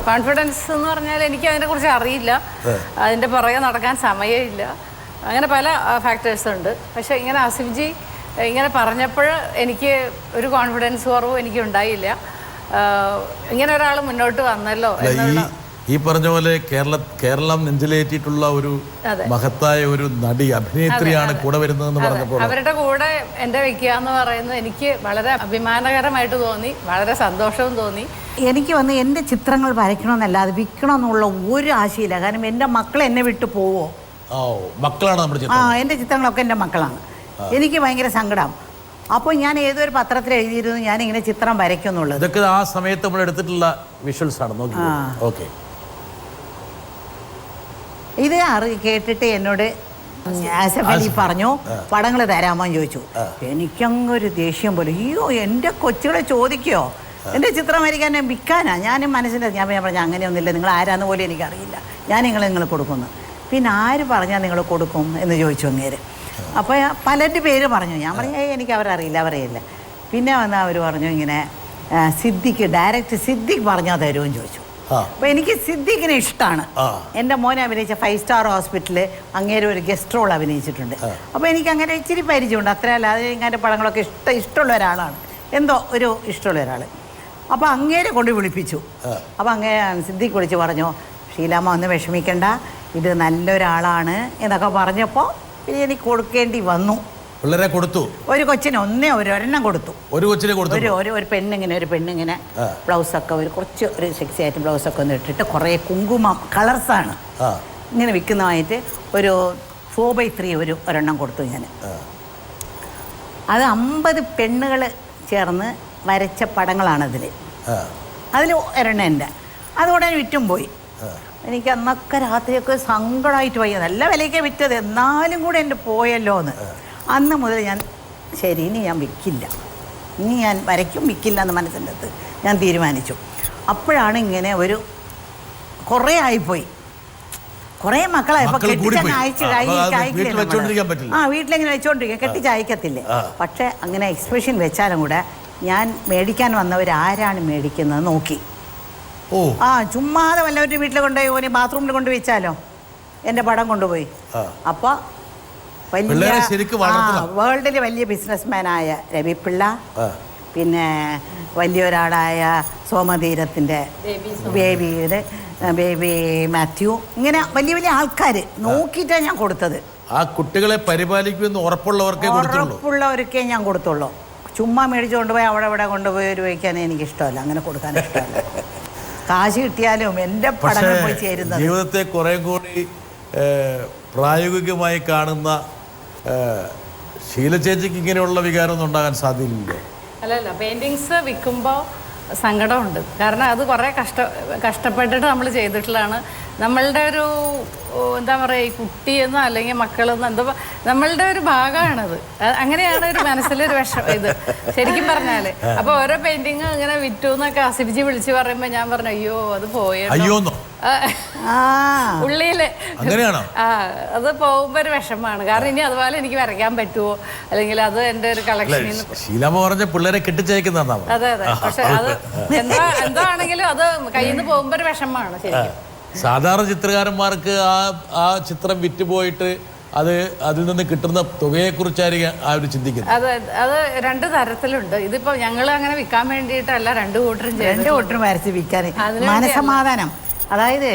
കോൺഫിഡൻസ് എന്ന് പറഞ്ഞാൽ എനിക്ക് അതിനെക്കുറിച്ച് അറിയില്ല, അതിൻ്റെ പുറകെ നടക്കാൻ സമയമില്ല, അങ്ങനെ പല ഫാക്ടേഴ്സ് ഉണ്ട്. പക്ഷേ ഇങ്ങനെ ആസിഫ്ജി ഇങ്ങനെ പറഞ്ഞപ്പോൾ എനിക്ക് ഒരു കോൺഫിഡൻസ് കുറവും എനിക്ക് ഉണ്ടായില്ല. ഇങ്ങനെ ഒരാൾ മുന്നോട്ട് വന്നല്ലോ എന്നുള്ള ഈ പറഞ്ഞ പോലെ കേരളം നെഞ്ചിലേറ്റിട്ടുള്ള ഒരു മഹത്തായ ഒരു നടി, അഭിനേത്രിയാണ് കൂടെ വരുന്നതെന്ന് പറഞ്ഞപ്പോൾ അവരുടെ കൂടെ എൻ്റെ വെക്കുക എന്ന് പറയുന്നത് എനിക്ക് വളരെ അഭിമാനകരമായിട്ട് തോന്നി, വളരെ സന്തോഷവും തോന്നി. എനിക്ക് വന്ന് എൻ്റെ ചിത്രങ്ങൾ വരയ്ക്കണമെന്നല്ലാതെ വിൽക്കണമെന്നുള്ള ഒരു ആശയില്ല. കാരണം എൻ്റെ മക്കൾ എന്നെ വിട്ടു പോവോ? മക്കളാണ് നമ്മുടെ എൻ്റെ ചിത്രങ്ങളൊക്കെ എൻ്റെ മക്കളാണ്. എനിക്ക് ഭയങ്കര സങ്കടം. അപ്പോൾ ഞാൻ ഏതൊരു പത്രത്തിൽ എഴുതിയിരുന്നു ഞാനിങ്ങനെ ചിത്രം വരയ്ക്കുന്നുള്ളത്. ഇതൊക്കെ ആ സമയത്ത് നമ്മൾ എടുത്തിട്ടുള്ള വിഷ്വൽസ് ആണ്. നോക്കി. ഓക്കെ, ഇത് കേട്ടിട്ട് എന്നോട് ആസിഫ് അലി പറഞ്ഞു പടങ്ങൾ തരാമോ എന്ന് ചോദിച്ചു. എനിക്കങ്ങൊരു ദേഷ്യം പോലെ, അയ്യോ എൻ്റെ കൊച്ചുകളെ ചോദിക്കുകയോ, എൻ്റെ ചിത്രം വരയ്ക്കാൻ വിൽക്കാനാ? ഞാനും മനസ്സിലാക്കി. ഞാൻ പറഞ്ഞു അങ്ങനെയൊന്നുമില്ല, നിങ്ങൾ ആരാന്ന് പോലും എനിക്കറിയില്ല, ഞാൻ നിങ്ങൾ കൊടുക്കുന്നു. പിന്നെ ആര് പറഞ്ഞാൽ നിങ്ങൾ കൊടുക്കും എന്ന് ചോദിച്ചു അങ്ങേര്. അപ്പോൾ പലരുടെ പേര് പറഞ്ഞു. ഞാൻ പറഞ്ഞു എനിക്ക് അവരറിയില്ല, അവരറിയില്ല. പിന്നെ വന്ന് അവർ പറഞ്ഞു ഇങ്ങനെ സിദ്ദിഖ്, ഡയറക്റ്റ് സിദ്ദിഖ് പറഞ്ഞാൽ തരുമെന്ന് ചോദിച്ചു. അപ്പോൾ എനിക്ക് സിദ്ദിഖിനെ ഇഷ്ടമാണ്. എൻ്റെ മോനെ അഭിനയിച്ച 5 സ്റ്റാർ ഹോസ്പിറ്റലിൽ അങ്ങേരെ ഒരു ഗസ്റ്റ് റോൾ അഭിനയിച്ചിട്ടുണ്ട്. അപ്പോൾ എനിക്ക് അങ്ങനെ ഇച്ചിരി പരിചയമുണ്ട്, അത്രയല്ല. അത് ഇങ്ങനെ പടങ്ങളൊക്കെ ഇഷ്ടമുള്ള ഒരാളാണ്, എന്തോ ഒരു ഇഷ്ടമുള്ള ഒരാൾ. അപ്പോൾ അങ്ങേരെ കൊണ്ട് വിളിപ്പിച്ചു. അപ്പോൾ അങ്ങേ സിദ്ദിഖ് വിളിച്ച് പറഞ്ഞു, ഷീലാമ്മ ഒന്ന് വിഷമിക്കണ്ട, ഇത് നല്ലൊരാളാണ് എന്നൊക്കെ പറഞ്ഞപ്പോൾ എനിക്ക് കൊടുക്കേണ്ടി വന്നു. പിള്ളേരെ കൊടുത്തു. ഒരു കൊച്ചിന് ഒരെണ്ണം കൊടുത്തു. ഒരു കൊച്ചിനെ കൊടുത്തു. ഒരു പെണ്ണിങ്ങനെ ബ്ലൗസൊക്കെ കുറച്ച് ഒരു സെക്സി ആയിട്ട് ബ്ലൗസൊക്കെ ഒന്ന് ഇട്ടിട്ട് കുറേ കുങ്കുമം കളേഴ്സാണ് ഇങ്ങനെ വിൽക്കുന്നതായിട്ട് ഒരു 4/3 ഒരെണ്ണം കൊടുത്തു ഞാൻ. അത് 50 പെണ്ണുകൾ ചേർന്ന് വരച്ച പടങ്ങളാണതിൽ. അതിൽ ഒരെണ്ണം എൻ്റെ അതുകൊണ്ട് വിറ്റും പോയി. എനിക്ക് അന്നൊക്കെ രാത്രിയൊക്കെ സങ്കടമായിട്ട് പോയി. നല്ല വിലയ്ക്ക് വിറ്റത്, എന്നാലും കൂടെ എൻ്റെ പോയല്ലോ എന്ന്. അന്ന് മുതൽ ഞാൻ ശരി ഇനി ഞാൻ വിൽക്കില്ല, ഇനി ഞാൻ വരയ്ക്കും വിൽക്കില്ല എന്ന് മനസ്സിൻ്റെ അടുത്ത് ഞാൻ തീരുമാനിച്ചു. അപ്പോഴാണ് ഇങ്ങനെ കുറേ ആയിപ്പോയി, കുറേ മക്കളായപ്പോൾ കെട്ടിച്ചങ്ങ് അയച്ചു വീട്ടിലെങ്ങനെ വെച്ചോണ്ടിരിക്കുക, കെട്ടിച്ചയക്കത്തില്ലേ. പക്ഷെ അങ്ങനെ എക്സ്പ്രഷൻ വെച്ചാലും കൂടെ ഞാൻ മേടിക്കാൻ വന്നവരാരാണ് മേടിക്കുന്നത് നോക്കി. ചുമ്മാതെ വല്ലവരുടെ വീട്ടിൽ കൊണ്ടുപോയി ഒരു ബാത്റൂമിൽ കൊണ്ട് വെച്ചാലോ എൻ്റെ പടം കൊണ്ടുപോയി. അപ്പോൾ വലിയ വേൾഡിലെ വലിയ ബിസിനസ്മാനായ രവിപിള്ള, പിന്നെ വലിയൊരാളായ സോമതീരത്തിൻ്റെ ബേബി മാത്യു, ഇങ്ങനെ വലിയ വലിയ ആൾക്കാർ നോക്കിയിട്ടാണ് ഞാൻ കൊടുത്തത്. ആ കുട്ടികളെ പരിപാലിക്കുമെന്ന് ഉറപ്പുള്ളവർക്കേ ഞാൻ കൊടുത്തുള്ളൂ. ചുമ്മാ മേടിച്ചു കൊണ്ടുപോയി അവിടെ കൊണ്ടുപോയി വയ്ക്കാൻ എനിക്കിഷ്ടമല്ല, അങ്ങനെ കൊടുക്കാൻ ഇഷ്ടമല്ല. കാശ് കിട്ടിയാലും എൻ്റെ പടങ്ങൾ പോയി ചേരുന്നത്. ജീവിതത്തെ കുറേ കൂടി പ്രായോഗികമായി കാണുന്ന ശീല ചേച്ചിക്ക് ഇങ്ങനെയുള്ള വികാരമൊന്നും ഉണ്ടാകാൻ സാധ്യതയില്ല. അല്ലല്ല, പെയിൻറ്റിങ്സ് വിൽക്കുമ്പോൾ സങ്കടമുണ്ട്. കാരണം അത് കുറേ കഷ്ടപ്പെട്ടിട്ട് നമ്മൾ ചെയ്തിട്ടുള്ളതാണ്. നമ്മളുടെ ഒരു എന്താ പറയുക, ഈ കുട്ടിയെന്നോ അല്ലെങ്കിൽ മക്കളെന്നോ എന്തോ നമ്മളുടെ ഒരു ഭാഗമാണത്. അങ്ങനെയാണ് ഒരു മനസ്സിലൊരു ഇത് ശരിക്കും പറഞ്ഞാൽ. അപ്പോൾ ഓരോ പെയിൻറ്റിങ് ഇങ്ങനെ വിറ്റു എന്നൊക്കെ ആസിഫിജി വിളിച്ച് പറയുമ്പോൾ ഞാൻ പറഞ്ഞു അയ്യോ അത് പോയോ ഉള്ളില്. അത് പോകുമ്പോൾ ഒരു വിഷമമാണ്. കാരണം ഇനി അതുപോലെ എനിക്ക് വരയ്ക്കാൻ പറ്റുമോ, അല്ലെങ്കിൽ അത് എൻ്റെ ഒരു കളക്ഷനിൽ പിള്ളേരെ കെട്ടിച്ചയക്കുന്ന. അതെ അതെ. പക്ഷെ അത് എന്തോ ആണെങ്കിലും അത് കയ്യിൽ നിന്ന് പോകുമ്പോൾ ഒരു വിഷമമാണ് ശരിക്കും. സാധാരണ ചിത്രകാരന്മാർക്ക് ആ ചിത്രം വിറ്റുപോയിട്ട് അതിൽ നിന്ന് കിട്ടുന്ന തുകയെക്കുറിച്ചായിരിക്കും അവർ ചിന്തിക്കുന്നത്. അത് രണ്ട് തരത്തിലുണ്ട്. ഇതിപ്പോ ഞങ്ങൾ അങ്ങനെ വിൽക്കാൻ വേണ്ടിയിട്ടല്ല, രണ്ട് കൂട്ടരും വരച്ച് വിൽക്കാൻ മനസമാധാനം. അതായത്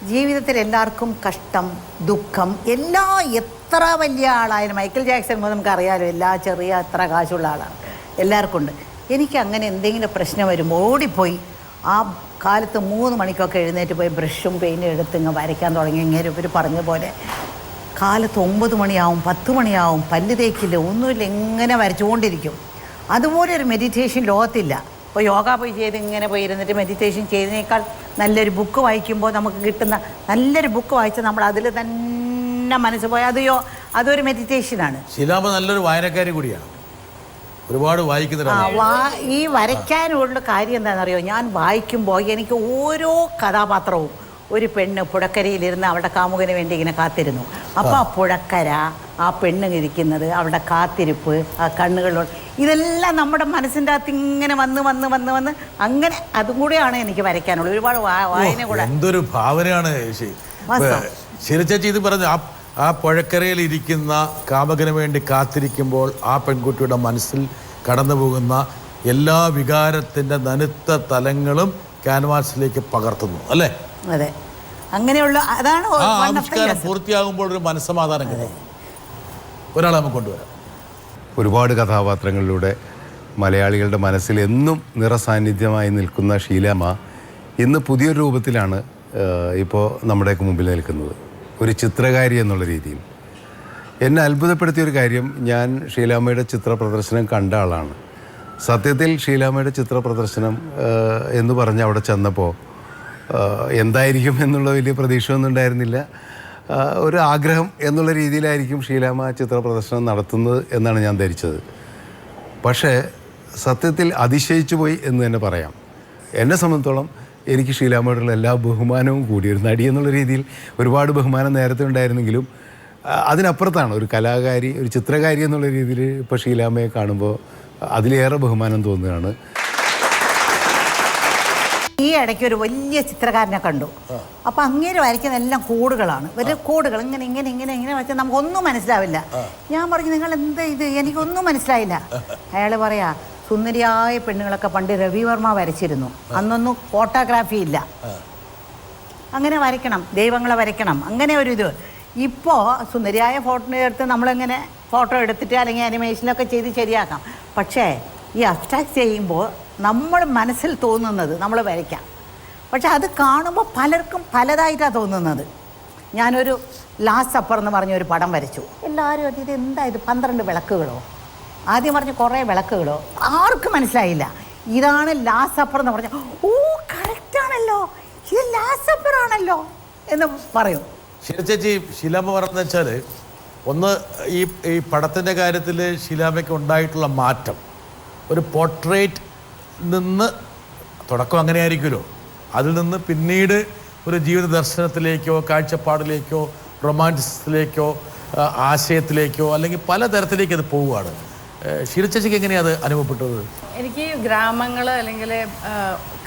ജീവിതത്തിൽ എല്ലാവർക്കും കഷ്ടം ദുഃഖം എത്ര വലിയ ആളായാലും, മൈക്കിൾ ജാക്സൺ നമുക്കറിയാലോ, എത്ര കാശുള്ള ആളാണ്, എല്ലാവർക്കും ഉണ്ട്. എനിക്ക് അങ്ങനെ എന്തെങ്കിലും പ്രശ്നം വരുമ്പോൾ ഓടിപ്പോയി ആ കാലത്ത് 3 മണിക്കൊക്കെ എഴുന്നേറ്റ് പോയി ബ്രഷും പെയിൻറ്റും എടുത്ത് ഇങ്ങ് വരയ്ക്കാൻ തുടങ്ങി. ഇങ്ങനെ ഇവർ പറഞ്ഞ പോലെ കാലത്ത് 9 മണിയാവും 10 മണിയാവും, പല്ല് തേക്കില്ല, ഒന്നുമില്ല, ഇങ്ങനെ വരച്ചുകൊണ്ടിരിക്കും. അതുപോലെ ഒരു മെഡിറ്റേഷൻ ലോകത്തില്ല. ഇപ്പോൾ യോഗ പോയി ചെയ്ത് ഇങ്ങനെ പോയി ഇരുന്നിട്ട് മെഡിറ്റേഷൻ ചെയ്തതിനേക്കാൾ നല്ലൊരു ബുക്ക് വായിക്കുമ്പോൾ നമുക്ക് കിട്ടുന്ന നല്ലൊരു ബുക്ക് വായിച്ചാൽ നമ്മൾ അതിൽ തന്നെ മനസ്സ് പോയി അതൊരു മെഡിറ്റേഷനാണ്. ശീലാമ്മ നല്ലൊരു വായനക്കാരി കൂടിയാണ്, ഒരുപാട് വായിക്കുന്ന. ഈ വരയ്ക്കാനുള്ള കാര്യം എന്താണെന്നറിയോ, ഞാൻ വായിക്കുമ്പോൾ എനിക്ക് ഓരോ കഥാപാത്രവും ഒരു പെണ്ണ് പുഴക്കരയിലിരുന്ന് അവളുടെ കാമുകന് വേണ്ടി ഇങ്ങനെ കാത്തിരുന്നു. അപ്പോൾ ആ പുഴക്കര, ആ പെണ്ണ് ഇരിക്കുന്നത്, അവളുടെ കാത്തിരിപ്പ്, ആ കണ്ണുകളിലുള്ള ഇതെല്ലാം നമ്മുടെ മനസ്സിൻ്റെ അകത്ത് ഇങ്ങനെ വന്ന് അങ്ങനെ അതും കൂടെയാണ് എനിക്ക് വരയ്ക്കാനുള്ളത്. ഒരുപാട് വായന കൂടെ. എന്തൊരു ഭാവനയാണ് ശീലച്ചേച്ചി ഇത് പറഞ്ഞത്. ആ പുഴക്കരയിൽ ഇരിക്കുന്ന കാമുകന് വേണ്ടി കാത്തിരിക്കുമ്പോൾ ആ പെൺകുട്ടിയുടെ മനസ്സിൽ കടന്നു പോകുന്ന എല്ലാ വികാരത്തിൻ്റെ നനുത്ത തലങ്ങളും ക്യാൻവാസിലേക്ക് പകർത്തുന്നു, അല്ലേ? അതെ, അങ്ങനെയുള്ള അതാണ് ആവിഷ്കാരം പൂർത്തിയാകുമ്പോൾ ഒരു മനസ്സമാധാനം കിട്ടും. ഒരാളെ നമുക്ക് കൊണ്ടുവരാം. ഒരുപാട് കഥാപാത്രങ്ങളിലൂടെ മലയാളികളുടെ മനസ്സിൽ എന്നും നിറസാന്നിധ്യമായി നിൽക്കുന്ന ഷീലാമ്മ ഇന്ന് പുതിയൊരു രൂപത്തിലാണ് ഇപ്പോൾ നമ്മുടെയൊക്കെ മുമ്പിൽ നിൽക്കുന്നത്, ഒരു ചിത്രകാരി എന്നുള്ള രീതിയിൽ. എന്നെ അത്ഭുതപ്പെടുത്തിയൊരു കാര്യം, ഞാൻ ഷീലാമ്മയുടെ ചിത്ര പ്രദർശനം കണ്ട ആളാണ്. സത്യത്തിൽ ഷീലാമ്മയുടെ ചിത്ര പ്രദർശനം എന്ന് പറഞ്ഞ് അവിടെ ചെന്നപ്പോൾ എന്തായിരിക്കും എന്നുള്ള വലിയ പ്രതീക്ഷയൊന്നും ഉണ്ടായിരുന്നില്ല. ഒരു ആഗ്രഹം എന്നുള്ള രീതിയിലായിരിക്കും ഷീലാമ്മ ചിത്ര പ്രദർശനം നടത്തുന്നത് എന്നാണ് ഞാൻ ധരിച്ചത്. പക്ഷേ സത്യത്തിൽ അതിശയിച്ചു പോയി എന്ന് തന്നെ പറയാം. എന്നെ സംബന്ധിച്ചോളം എനിക്ക് ഷീലാമ്മയോടുള്ള എല്ലാ ബഹുമാനവും കൂടി, ഒരു നടി എന്നുള്ള രീതിയിൽ ഒരുപാട് ബഹുമാനം നേരത്തെ ഉണ്ടായിരുന്നെങ്കിലും അതിനപ്പുറത്താണ് ഒരു കലാകാരി, ഒരു ചിത്രകാരി എന്നുള്ള രീതിയിൽ ഇപ്പോൾ ഷീലാമ്മയെ കാണുമ്പോൾ അതിലേറെ ബഹുമാനം തോന്നുകയാണ്. ഈ ഇടയ്ക്ക് ഒരു വലിയ ചിത്രകാരനെ കണ്ടു. അപ്പം അങ്ങേര് വരയ്ക്കുന്ന എല്ലാം കോഡുകളാണ്, വലിയ കോഡുകൾ ഇങ്ങനെ ഇങ്ങനെ ഇങ്ങനെ ഇങ്ങനെ വെച്ചാൽ നമുക്കൊന്നും മനസ്സിലാവില്ല. ഞാൻ പറഞ്ഞു നിങ്ങൾ എന്താ ഇത്, എനിക്കൊന്നും മനസ്സിലായില്ല. അയാൾ പറയാ സുന്ദരിയായ പെണ്ണുങ്ങളൊക്കെ പണ്ട് രവിവർമ്മ വരച്ചിരുന്നു, അന്നൊന്നും ഫോട്ടോഗ്രാഫി ഇല്ല, അങ്ങനെ വരയ്ക്കണം, ദൈവങ്ങളെ വരയ്ക്കണം, അങ്ങനെ ഒരു ഇത്. ഇപ്പോൾ സുന്ദരിയായ ഫോട്ടോ എടുത്ത് നമ്മളിങ്ങനെ ഫോട്ടോ എടുത്തിട്ട് അല്ലെങ്കിൽ അനിമേഷനൊക്കെ ചെയ്ത് ശരിയാക്കാം. പക്ഷേ ഈ അബ്സ്ട്രാക്ട് ചെയ്യുമ്പോൾ നമ്മൾ മനസ്സിൽ തോന്നുന്നത് നമ്മൾ വരയ്ക്കാം, പക്ഷെ അത് കാണുമ്പോൾ പലർക്കും പലതായിട്ടാണ് തോന്നുന്നത്. ഞാനൊരു ലാസ്റ്റ് സപ്പർ എന്ന് പറഞ്ഞൊരു പടം വരച്ചു. എല്ലാവരും ഇത് എന്താ ഇത് 12 വിളക്കുകളോ? ആദ്യം പറഞ്ഞ് കുറേ വിളക്കുകളോ, ആർക്കും മനസ്സിലായില്ല. ഇതാണ് ലാസ്റ്റ് സപ്പർ എന്ന് പറഞ്ഞ, ഓ കറക്റ്റാണല്ലോ, ഇത് ലാസ്റ്റ് സപ്പർ ആണല്ലോ എന്ന് പറയും. ചേച്ചി, ശീലാമ്മ പറഞ്ഞതെന്ന് വെച്ചാൽ ഒന്ന് ഈ പടത്തിൻ്റെ കാര്യത്തിൽ ശീലാമ്മയ്ക്ക് ഉണ്ടായിട്ടുള്ള മാറ്റം, ഒരു പോർട്രേറ്റ് നിന്ന് തുടക്കം അങ്ങനെ ആയിരിക്കുമല്ലോ, അതിൽ നിന്ന് പിന്നീട് ഒരു ജീവിത ദർശനത്തിലേക്കോ കാഴ്ചപ്പാടിലേക്കോ റൊമാൻറ്റിസത്തിലേക്കോ ആശയത്തിലേക്കോ അല്ലെങ്കിൽ പല തരത്തിലേക്ക് അത് പോവുകയാണ്. ഷീല ചേച്ചിക്ക് എങ്ങനെയാണ് അത് അനുഭവപ്പെട്ടത്? എനിക്ക് ഗ്രാമങ്ങൾ അല്ലെങ്കിൽ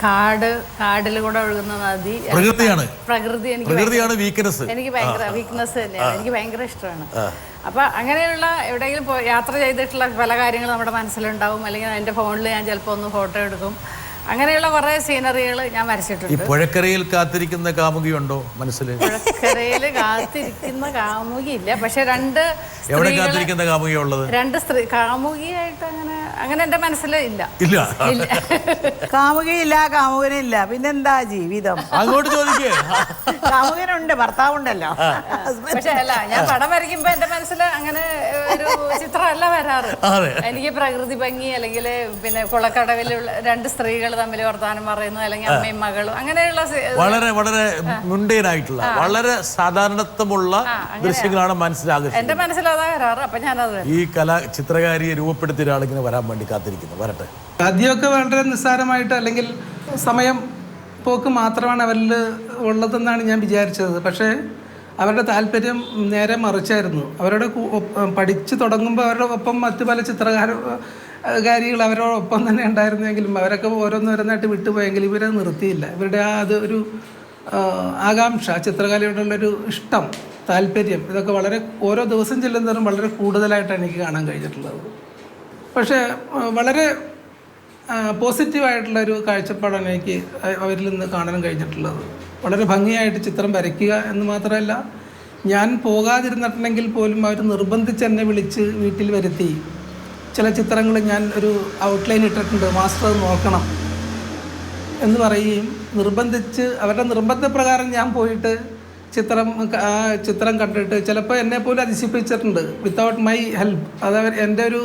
കാടിലൂടെ ഒഴുകുന്ന നദി, പ്രകൃതിയാണ് വീക്ക്നെസ്. എനിക്ക് ഭയങ്കര വീക്ക്നെസ് തന്നെയാണ്. എനിക്ക് ഭയങ്കര ഇഷ്ടമാണ്. അപ്പൊ അങ്ങനെയുള്ള എവിടെയെങ്കിലും യാത്ര ചെയ്തിട്ടുള്ള പല കാര്യങ്ങളും നമ്മുടെ മനസ്സിലുണ്ടാവും. അല്ലെങ്കിൽ എൻ്റെ ഫോണിൽ ഞാൻ ചിലപ്പോൾ ഒന്ന് ഫോട്ടോ എടുക്കും. അങ്ങനെയുള്ള കുറെ സീനറികൾ ഞാൻ വരച്ചിട്ടുണ്ട്. ഈ പുഴക്കരയിൽ കാത്തിരിക്കുന്ന കാമുകിയുണ്ടോ മനസ്സിൽ? പുഴക്കരയിൽ കാത്തിരിക്കുന്ന കാമുകി ഇല്ല, പക്ഷെ രണ്ട് സ്ത്രീ കാമുകിയായിട്ട് അങ്ങനെ എന്റെ മനസ്സിൽ ഇല്ല. കാമുകയില്ല, കാമുകനില്ല, പിന്നെന്താ ജീവിതം? അങ്ങോട്ട് ചോദിക്കേ. കാമുകനുണ്ട്, ഭർത്താവുണ്ടല്ലോ. പക്ഷെ അല്ല, ഞാൻ പടം വരയ്ക്കുമ്പോ എന്റെ മനസ്സിൽ അങ്ങനെ ഒരു ചിത്രമല്ല വരാറ്. എനിക്ക് പ്രകൃതി ഭംഗി അല്ലെങ്കിൽ പിന്നെ കുളക്കടവിലുള്ള രണ്ട് സ്ത്രീകൾ തമ്മിൽ വർത്താനം പറയുന്നു, അല്ലെങ്കിൽ അമ്മയും മകളും, അങ്ങനെയുള്ള വളരെ വളരെ മുണ്ടേനായിട്ടുള്ള വളരെ സാധാരണത്വമുള്ള ദൃശ്യങ്ങളാണ് മനസ്സിലാകുന്നത്. എന്റെ മനസ്സിലതാ വരാറ്. അപ്പൊ ഞാനത് ഈ ചിത്രകാരിയെ രൂപപ്പെടുത്തിയ ഒരാളിങ്ങനെ വരാൻ വേണ്ടി കാത്തിരിക്കുന്നു. വരട്ടെ. ആദ്യമൊക്കെ വളരെ നിസ്സാരമായിട്ട് അല്ലെങ്കിൽ സമയം പോക്ക് മാത്രമാണ് അവരിൽ ഉള്ളതെന്നാണ് ഞാൻ വിചാരിച്ചത്. പക്ഷേ അവരുടെ താല്പര്യം നേരെ മറിച്ചായിരുന്നു. അവരുടെ പഠിച്ചു തുടങ്ങുമ്പോൾ അവരുടെ ഒപ്പം മറ്റു പല ചിത്രകാരികൾ അവരോടൊപ്പം തന്നെ ഉണ്ടായിരുന്നെങ്കിലും അവരൊക്കെ ഓരോന്നോരോന്നായിട്ട് വിട്ടുപോയെങ്കിലും ഇവരെ നിർത്തിയില്ല. ഇവരുടെ ഒരു ആകാംക്ഷ, ചിത്രകലയോടുള്ളൊരു ഇഷ്ടം, താല്പര്യം, ഇതൊക്കെ വളരെ ഓരോ ദിവസം ചെല്ലുന്നതും വളരെ കൂടുതലായിട്ടാണ് എനിക്ക് കാണാൻ കഴിഞ്ഞിട്ടുള്ളത്. പക്ഷേ വളരെ പോസിറ്റീവായിട്ടുള്ളൊരു കാഴ്ചപ്പാടാണ് എനിക്ക് അവരിൽ നിന്ന് കാണാൻ കഴിഞ്ഞിട്ടുള്ളത്. വളരെ ഭംഗിയായിട്ട് ചിത്രം വരയ്ക്കുക എന്ന് മാത്രമല്ല, ഞാൻ പോകാതിരുന്നിട്ടുണ്ടെങ്കിൽ പോലും അവർ നിർബന്ധിച്ച് എന്നെ വിളിച്ച് വീട്ടിൽ വരുത്തി ചില ചിത്രങ്ങൾ ഞാൻ ഒരു ഔട്ട്ലൈൻ ഇട്ടിട്ടുണ്ട്, മാസ്റ്റർ അത് നോക്കണം എന്ന് പറയുകയും നിർബന്ധിച്ച് അവരുടെ നിർബന്ധപ്രകാരം ഞാൻ പോയിട്ട് ചിത്രം കണ്ടിട്ട് ചിലപ്പോൾ എന്നെപ്പോലും അതിശയിപ്പിച്ചിട്ടുണ്ട്. വിത്തൗട്ട് മൈ ഹെൽപ്പ്, അത് എൻ്റെ ഒരു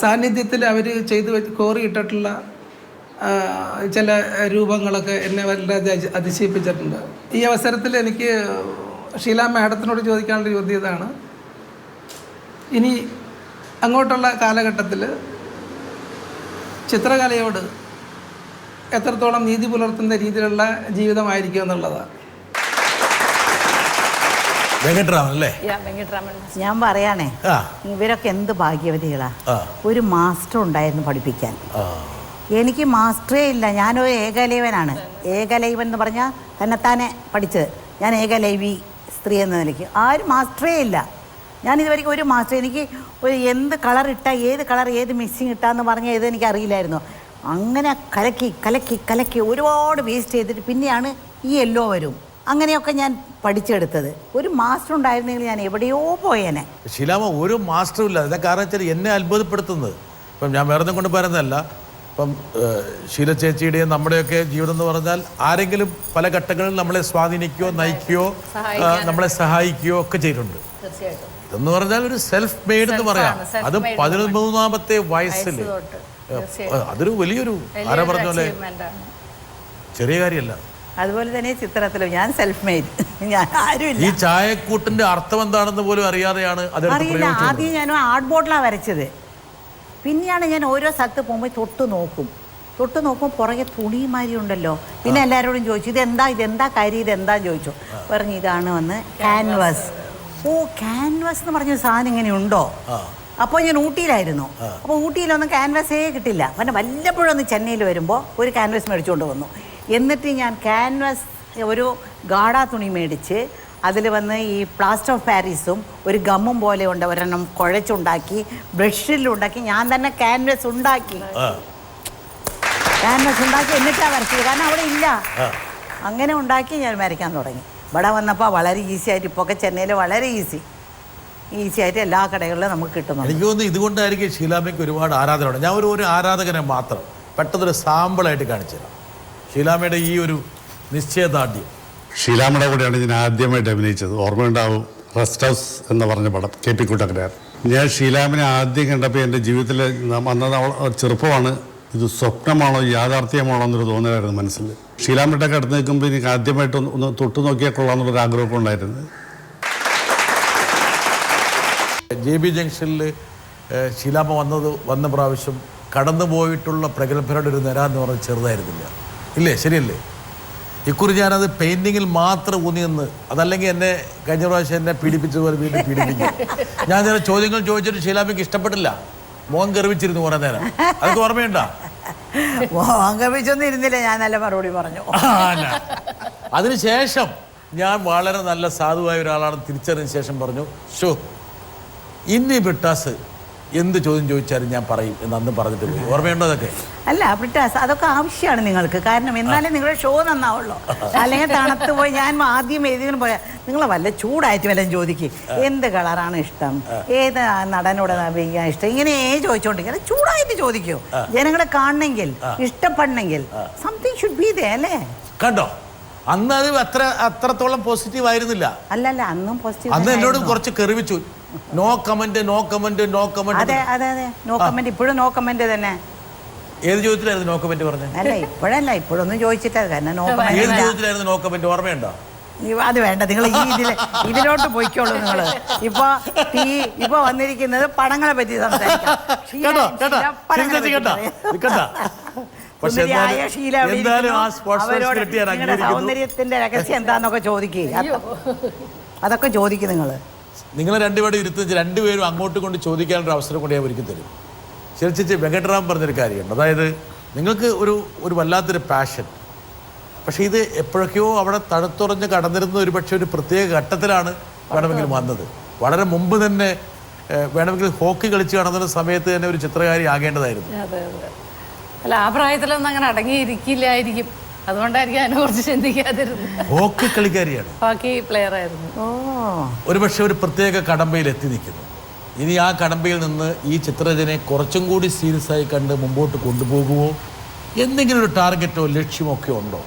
സാന്നിധ്യത്തിൽ അവർ ചെയ്ത് കോറിയിട്ടിട്ടുള്ള ചില രൂപങ്ങളൊക്കെ എന്നെ വല്ലാതെ അതിശയിപ്പിച്ചിട്ടുണ്ട്. ഈ അവസരത്തിൽ എനിക്ക് ഷീല മാഡത്തിനോട് ചോദിക്കാനുള്ള ചോദ്യം ഇതാണ്: ഇനി അങ്ങോട്ടുള്ള കാലഘട്ടത്തിൽ ചിത്രകലയോട് എത്രത്തോളം നീതി പുലർത്തുന്ന രീതിയിലുള്ള ജീവിതമായിരിക്കും എന്നുള്ളതാണ്. ഞാൻ പറയാനേ, ഇവരൊക്കെ എന്ത് ഭാഗ്യവതികളാ. ഒരു മാസ്റ്റർ ഉണ്ടായിരുന്നു പഠിപ്പിക്കാൻ. എനിക്ക് മാസ്റ്ററേ ഇല്ല. ഞാനൊരു ഏകലൈവനാണ്. ഏകലൈവൻ എന്ന് പറഞ്ഞാൽ തന്നെത്താനെ പഠിച്ചത്. ഞാൻ ഏകലൈവി സ്ത്രീ എന്ന നിലയ്ക്ക് ആരും മാസ്റ്ററേ ഇല്ല. ഞാനിതുവരെയ്ക്കും ഒരു മാസ്റ്റർ, എനിക്ക് ഒരു എന്ത് കളർ ഇട്ടാൽ ഏത് കളർ ഏത് മിക്സിങ് ഇട്ടാന്ന് പറഞ്ഞാൽ ഇത് എനിക്കറിയില്ലായിരുന്നു. അങ്ങനെ കലക്കി കലക്കി കലക്കി ഒരുപാട് വേസ്റ്റ് ചെയ്തിട്ട് പിന്നെയാണ് ഈ യെല്ലോ വരും. അങ്ങനെയൊക്കെ ഞാൻ പഠിച്ചെടുത്തത്. ഒരു മാസ്റ്റർ ഉണ്ടായിരുന്നെങ്കിൽ ഞാൻ എവിടെയോ പോയേനെ. ശീലാമ ഒരു മാസ്റ്ററും ഇല്ല. ഇതാ കാരണം വെച്ചാൽ എന്നെ അത്ഭുതപ്പെടുത്തുന്നത്, ഇപ്പം ഞാൻ വേറെ കൊണ്ട് പറയുന്നതല്ല, ഇപ്പം ഷീല ചേച്ചിയുടെയും നമ്മുടെയൊക്കെ ജീവിതം എന്ന് പറഞ്ഞാൽ ആരെങ്കിലും പല ഘട്ടങ്ങളിൽ നമ്മളെ സ്വാധീനിക്കുകയോ നയിക്കുകയോ നമ്മളെ സഹായിക്കുകയോ ഒക്കെ ചെയ്തിട്ടുണ്ട്. ഇതെന്ന് പറഞ്ഞാൽ ഒരു സെൽഫ് മെയ്ഡ് എന്ന് പറയാം. അത് 13-ാമത്തെ വയസ്സിൽ അതൊരു വലിയൊരു ആരാ പറഞ്ഞ പോലെ ചെറിയ കാര്യമല്ല. അതുപോലെ തന്നെ ചിത്രത്തിലും ഞാൻ സെൽഫ് മെയ്ഡ്. ഞാൻ ആരുമില്ല. ഈ ചായക്കൂട്ടിന്റെ അർത്ഥം എന്താണെന്ന് പോലും അറിയാതെയാണ് അറിയില്ല. ആദ്യം ഞാൻ ആർട്ട് ബോർഡിലാണ് വരച്ചത്. പിന്നെയാണ് ഞാൻ ഓരോ സ്ഥലത്ത് പോകുമ്പോൾ തൊട്ട് നോക്കും പുറകെ തുണിമാരി ഉണ്ടല്ലോ. പിന്നെ എല്ലാവരോടും ചോദിച്ചു ഇതെന്താ കാര്യം, ഇതെന്താ ചോദിച്ചു. പറഞ്ഞു ഇതാണ് വന്ന് ക്യാൻവാസ്. ഓ, ക്യാൻവാസ് എന്ന് പറഞ്ഞ സാധനം ഇങ്ങനെ ഉണ്ടോ? അപ്പോൾ ഞാൻ ഊട്ടിയിലായിരുന്നു. അപ്പോൾ ഊട്ടിയിലൊന്നും ക്യാൻവാസേ കിട്ടില്ല. പിന്നെ വല്ലപ്പോഴും ഒന്ന് ചെന്നൈയിൽ വരുമ്പോൾ ഒരു ക്യാൻവാസ് മേടിച്ചുകൊണ്ട് വന്നു. എന്നിട്ട് ഞാൻ ക്യാൻവാസ് ഒരു ഗാഢ തുണി മേടിച്ച് അതിൽ വന്ന് ഈ പ്ലാസ്റ്റർ ഓഫ് പാരീസും ഒരു ഗമ്മും പോലെ ഉണ്ട് ഒരെണ്ണം കുഴച്ചുണ്ടാക്കി ബ്രഷിലുണ്ടാക്കി ഞാൻ തന്നെ ക്യാൻവാസ് ഉണ്ടാക്കി എന്നിട്ടാണ് വരച്ചത്. കാരണം അവിടെ ഇല്ല. അങ്ങനെ ഉണ്ടാക്കി ഞാൻ വരയ്ക്കാൻ തുടങ്ങി. ഇവിടെ വന്നപ്പോൾ വളരെ ഈസി ആയിട്ട്, ഇപ്പോൾ ഒക്കെ ചെന്നൈയിൽ വളരെ ഈസി ആയിട്ട് എല്ലാ കടകളിലും നമുക്ക് കിട്ടുന്നു. എനിക്ക് തോന്നുന്നു ഇതുകൊണ്ടായിരിക്കും ഷീലാമ്മയ്ക്ക് ഒരുപാട് ആരാധനയുണ്ട്. ഞാൻ ഒരു ആരാധകനെ മാത്രം പെട്ടെന്നൊരു സാമ്പിളായിട്ട് കാണിച്ചു തരാം. ഷീലാമ്മയുടെ ഈ ഒരു നിശ്ചയദാർഢ്യം. ഷീലാമ്മയുടെ കൂടെയാണ് ഞാൻ ആദ്യമായിട്ട് അഭിനയിച്ചത്. ഓർമ്മയുണ്ടാവും, റെസ്റ്റ് ഹൗസ് എന്ന് പറഞ്ഞ പടം, KP കുട്ടക്കനാർ. ഞാൻ ഷീലാമിനെ ആദ്യം കണ്ടപ്പോൾ എൻ്റെ ജീവിതത്തിൽ അന്നത് ചെറുപ്പമാണ്, ഇത് സ്വപ്നമാണോ യാഥാർത്ഥ്യമാണോ എന്നൊരു തോന്നലായിരുന്നു മനസ്സിൽ. ഷീലാമ്മയുടെ അടുത്ത് നിൽക്കുമ്പോൾ എനിക്ക് ആദ്യമായിട്ട് ഒന്ന് തൊട്ടു നോക്കിയാൽ കൊള്ളാമെന്നുള്ളൊരു ആഗ്രഹമൊക്കെ ഉണ്ടായിരുന്നു. JB ജംഗ്ഷനിൽ ഷീലാമ്മ വന്ന പ്രാവശ്യം കടന്നു പോയിട്ടുള്ള പ്രഗത്ഭരുടെ ഒരു നിര എന്ന് പറഞ്ഞാൽ ചെറുതായിരുന്നില്ല, ഇല്ലേ? ശരിയല്ലേ? ഇക്കുറി ഞാനത് പെയിൻറ്റിങ്ങിൽ മാത്രം ഊന്നി നിന്ന്, അതല്ലെങ്കിൽ എന്നെ കഴിഞ്ഞ പ്രാവശ്യം എന്നെ പീഡിപ്പിച്ചതുപോലെ വീണ്ടും പീഡിപ്പിക്കും. ഞാൻ ചില ചോദ്യങ്ങൾ ചോദിച്ചിട്ട് ഷീലാമ്മയ്ക്ക് ഇഷ്ടപ്പെട്ടില്ല, മോൻ ഗർവിച്ചിരുന്നു കുറേ നേരം. അതൊക്കെ ഓർമ്മയുണ്ടോ? ഗർവിച്ചൊന്നും ഇരുന്നില്ല, ഞാൻ നല്ല മറുപടി പറഞ്ഞു. അതിനുശേഷം ഞാൻ വളരെ നല്ല സാധുവായ ഒരാളാണ് തിരിച്ചറിഞ്ഞ ശേഷം പറഞ്ഞു, ഷോ ഇനി ബ്രിട്ടാസ് എന്ത് ചോദ്യം ചോദിച്ചാലും ഞാൻ പറയും എന്ന് അന്ന് പറഞ്ഞിട്ട് പോയി. ഓർമ്മയുണ്ടോ അതൊക്കെ? അല്ല ബ്രിട്ടാസ്, അതൊക്കെ ആവശ്യമാണ് നിങ്ങൾക്ക്, കാരണം എന്നാലേ നിങ്ങളുടെ ഷോ നന്നാവുള്ളൂ. അല്ലെങ്കിൽ തണുത്ത് പോയി ഞാൻ ആദ്യം ഏതെങ്കിലും പോയാൽ നിങ്ങൾ വല്ല ചൂടായിട്ട് വല്ലതും ചോദിക്കും, എന്ത് കളറാണ് ഇഷ്ടം, ഏത് നടനോട് അഭിനയിക്കാൻ ഇഷ്ടം, ഇങ്ങനെ ചോദിച്ചോണ്ടിരിക്കുക. ചൂടായിട്ട് ചോദിക്കൂ, ജനങ്ങളെ കാണണമെങ്കിൽ ഇഷ്ടപ്പെടണമെങ്കിൽ സംതിങ് ഷുഡ് ബി ദേ, അല്ലേ? കണ്ടോ, അന്ന് അത് അത്രത്തോളം പോസിറ്റീവ് ആയിരുന്നില്ല. അല്ലല്ല, അന്നും പോസിറ്റീവ്. അന്ന് എന്നോട് കുറച്ച് കെറിവിച്ചു, no comment no comment no comment. അതെ അതെ അതെ, നോ കമന്റ്. ഇപ്പോഴും നോ കമന്റ് തന്നെ. ഏത് ചോദ്യത്തിലായിരുന്നു നോ കമന്റ് പറഞ്ഞത്? അല്ല ഇപ്പോഴല്ല, ഇപ്പോഴൊന്നും ചോദിച്ചിട്ടാ, കാരണം നോ ഏത് കമന്റ്. ചോദ്യത്തിലായിരുന്നു no comment? ഓർമ്മയുണ്ടോ? അത് വേണ്ട, നിങ്ങൾ ഇതിലോട്ട് പോയിക്കോളൂ. നിങ്ങൾ ഇപ്പൊ വന്നിരിക്കുന്നത് പടങ്ങളെ പറ്റി സംസാരിക്കാം. പക്ഷേ സൗന്ദര്യത്തിന്റെ രഹസ്യം എന്താന്നൊക്കെ ചോദിക്കുക, അതൊക്കെ ചോദിക്കും നിങ്ങൾ രണ്ടുപേരും ഇരുത്തി രണ്ടുപേരും അങ്ങോട്ട് കൊണ്ട് ചോദിക്കാനൊരു അവസരം കൊണ്ട് ഞാൻ ഒരുക്കി തരും. ശരിച്ച് വെങ്കട്ടറാം പറഞ്ഞൊരു കാര്യമുണ്ട്, അതായത് നിങ്ങൾക്ക് ഒരു വല്ലാത്തൊരു പാഷൻ, പക്ഷേ ഇത് എപ്പോഴൊക്കെയോ അവിടെ തണുത്തുറഞ്ഞ് കടന്നിരുന്ന ഒരു പക്ഷേ ഒരു പ്രത്യേക ഘട്ടത്തിലാണ് വേണമെങ്കിൽ വന്നത്. വളരെ മുമ്പ് തന്നെ വേണമെങ്കിൽ ഹോക്കി കളിച്ച് കടന്നിരുന്ന സമയത്ത് തന്നെ ഒരു ചിത്രകാരി ആകേണ്ടതായിരുന്നു. അല്ല, ആ പ്രായത്തിലൊന്നും അങ്ങനെ അടങ്ങിയിരിക്കില്ലായിരിക്കും, അതുകൊണ്ടായിരിക്കും അതിനെ കുറിച്ച് ചിന്തിക്കാതിരുന്നത്. ഹോക്കി കളിക്കാരിയാണ്, ഹോക്കി പ്ലെയർ ആയിരുന്നു. ഒരു പക്ഷെ ഒരു പ്രത്യേക കടമ്പയിൽ എത്തി നിൽക്കുന്നു. ഇനി ആ കടമ്പയിൽ നിന്ന് ഈ ചിത്രരചനയെ കുറച്ചും കൂടി സീരിയസ് ആയി കണ്ട് മുമ്പോട്ട് കൊണ്ടുപോകുമോ, എന്തെങ്കിലും ഒരു ടാർഗറ്റോ ലക്ഷ്യമോ ഒക്കെ ഉണ്ടോ?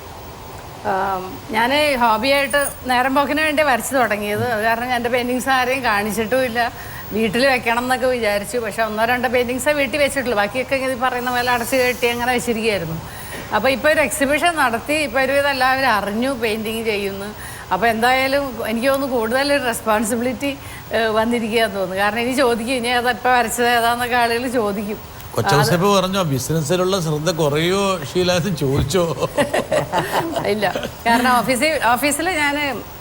ഞാൻ ഹോബിയായിട്ട് നേരം പോക്കിന് വേണ്ടി വരച്ചു തുടങ്ങിയത്. അത് കാരണം എൻ്റെ പെയിൻറ്റിങ്സ് ആരെയും കാണിച്ചിട്ടുമില്ല. വീട്ടിൽ വെക്കണം എന്നൊക്കെ വിചാരിച്ചു, പക്ഷെ 1-2 പെയിൻറ്റിങ്സേ വീട്ടിൽ വെച്ചിട്ടുള്ളൂ, ബാക്കിയൊക്കെ ഇത് പറയുന്ന പോലെ അടച്ച് കെട്ടി അങ്ങനെ വെച്ചിരിക്കുകയായിരുന്നു. അപ്പോൾ ഇപ്പോൾ ഒരു എക്സിബിഷൻ നടത്തി, ഇപ്പോൾ ഒരുവിധം എല്ലാവരും അറിഞ്ഞു പെയിൻറ്റിങ് ചെയ്യുന്നു. അപ്പോൾ എന്തായാലും എനിക്ക് തോന്നുന്നു കൂടുതലൊരു റെസ്പോൺസിബിലിറ്റി വന്നിരിക്കുകയെന്ന് തോന്നുന്നു. കാരണം ഇനി ചോദിക്കും, ഇനി അതെപ്പോൾ വരച്ചത് ഏതാന്നൊക്കെ ആളുകൾ ചോദിക്കും. കൊച്ചൗസേപ്പ് പറഞ്ഞോ ബിസിനസ്സിലുള്ള ശ്രദ്ധ കുറയോ ഷീലാന്ന് ചോദിച്ചോ? ഇല്ല, കാരണം ഓഫീസിൽ ഞാൻ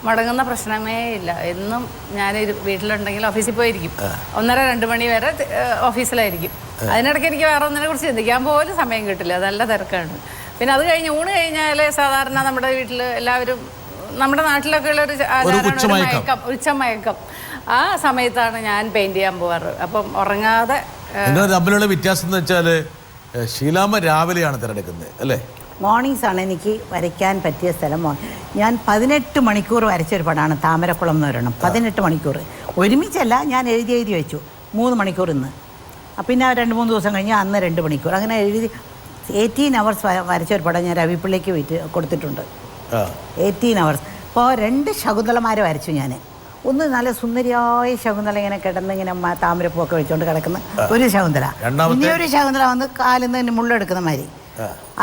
മുടങ്ങുന്ന പ്രശ്നമേ ഇല്ല. എന്നും ഞാൻ വീട്ടിലുണ്ടെങ്കിൽ ഓഫീസിൽ പോയിരിക്കും, 1:30-2 മണി വരെ ഓഫീസിലായിരിക്കും. അതിനിടയ്ക്ക് എനിക്ക് വേറെ ഒന്നിനെ കുറിച്ച് ചിന്തിക്കാൻ പോലും സമയം കിട്ടില്ല, നല്ല തിരക്കാണ്. പിന്നെ അത് കഴിഞ്ഞ് ഊണ് കഴിഞ്ഞാൽ സാധാരണ നമ്മുടെ വീട്ടിൽ എല്ലാവരും, നമ്മുടെ നാട്ടിലൊക്കെ ഉള്ളൊരു ഉച്ചമയക്കം, ആ സമയത്താണ് ഞാൻ പെയിന്റ് ചെയ്യാൻ പോവാറ്. അപ്പം ഉറങ്ങാതെ. നിങ്ങൾ തമ്മിലുള്ള വ്യത്യാസം എന്ന് വെച്ചാൽ ഷീലാമ്മ രാവിലെയാണ് തിരഞ്ഞെടുക്കുന്നത് അല്ലേ? മോർണിംഗ്സ് ആണ് എനിക്ക് വരയ്ക്കാൻ പറ്റിയ സ്ഥലം. ഞാൻ 18 മണിക്കൂർ വരച്ചൊരു പടമാണ് താമരക്കുളം എന്ന് പറയണം. 18 മണിക്കൂർ ഒരുമിച്ചല്ല, ഞാൻ എഴുതി വെച്ചു 3 മണിക്കൂർ ഇന്ന്, പിന്നെ 2-3 ദിവസം കഴിഞ്ഞ് അന്ന് 2 മണിക്കൂർ, അങ്ങനെ എഴുതി 18 hours വരച്ചൊരു പടം ഞാൻ രവിപ്പിള്ളയ്ക്ക് കൊടുത്തിട്ടുണ്ട്. 18 hours. അപ്പോൾ 2 ശകുന്തളമാരെ വരച്ചു ഞാൻ. ഒന്ന് നല്ല സുന്ദരിയായ ശകുന്തള, ഇങ്ങനെ കിടന്നിങ്ങനെ താമരപ്പൂവൊക്കെ വെച്ചുകൊണ്ട് കിടക്കുന്ന ഒരു ശകുന്തള. ഇനി ഒരു ശകുന്തള വന്ന് കാലിൽ നിന്ന് മുള്ളെടുക്കുന്ന മാതിരി,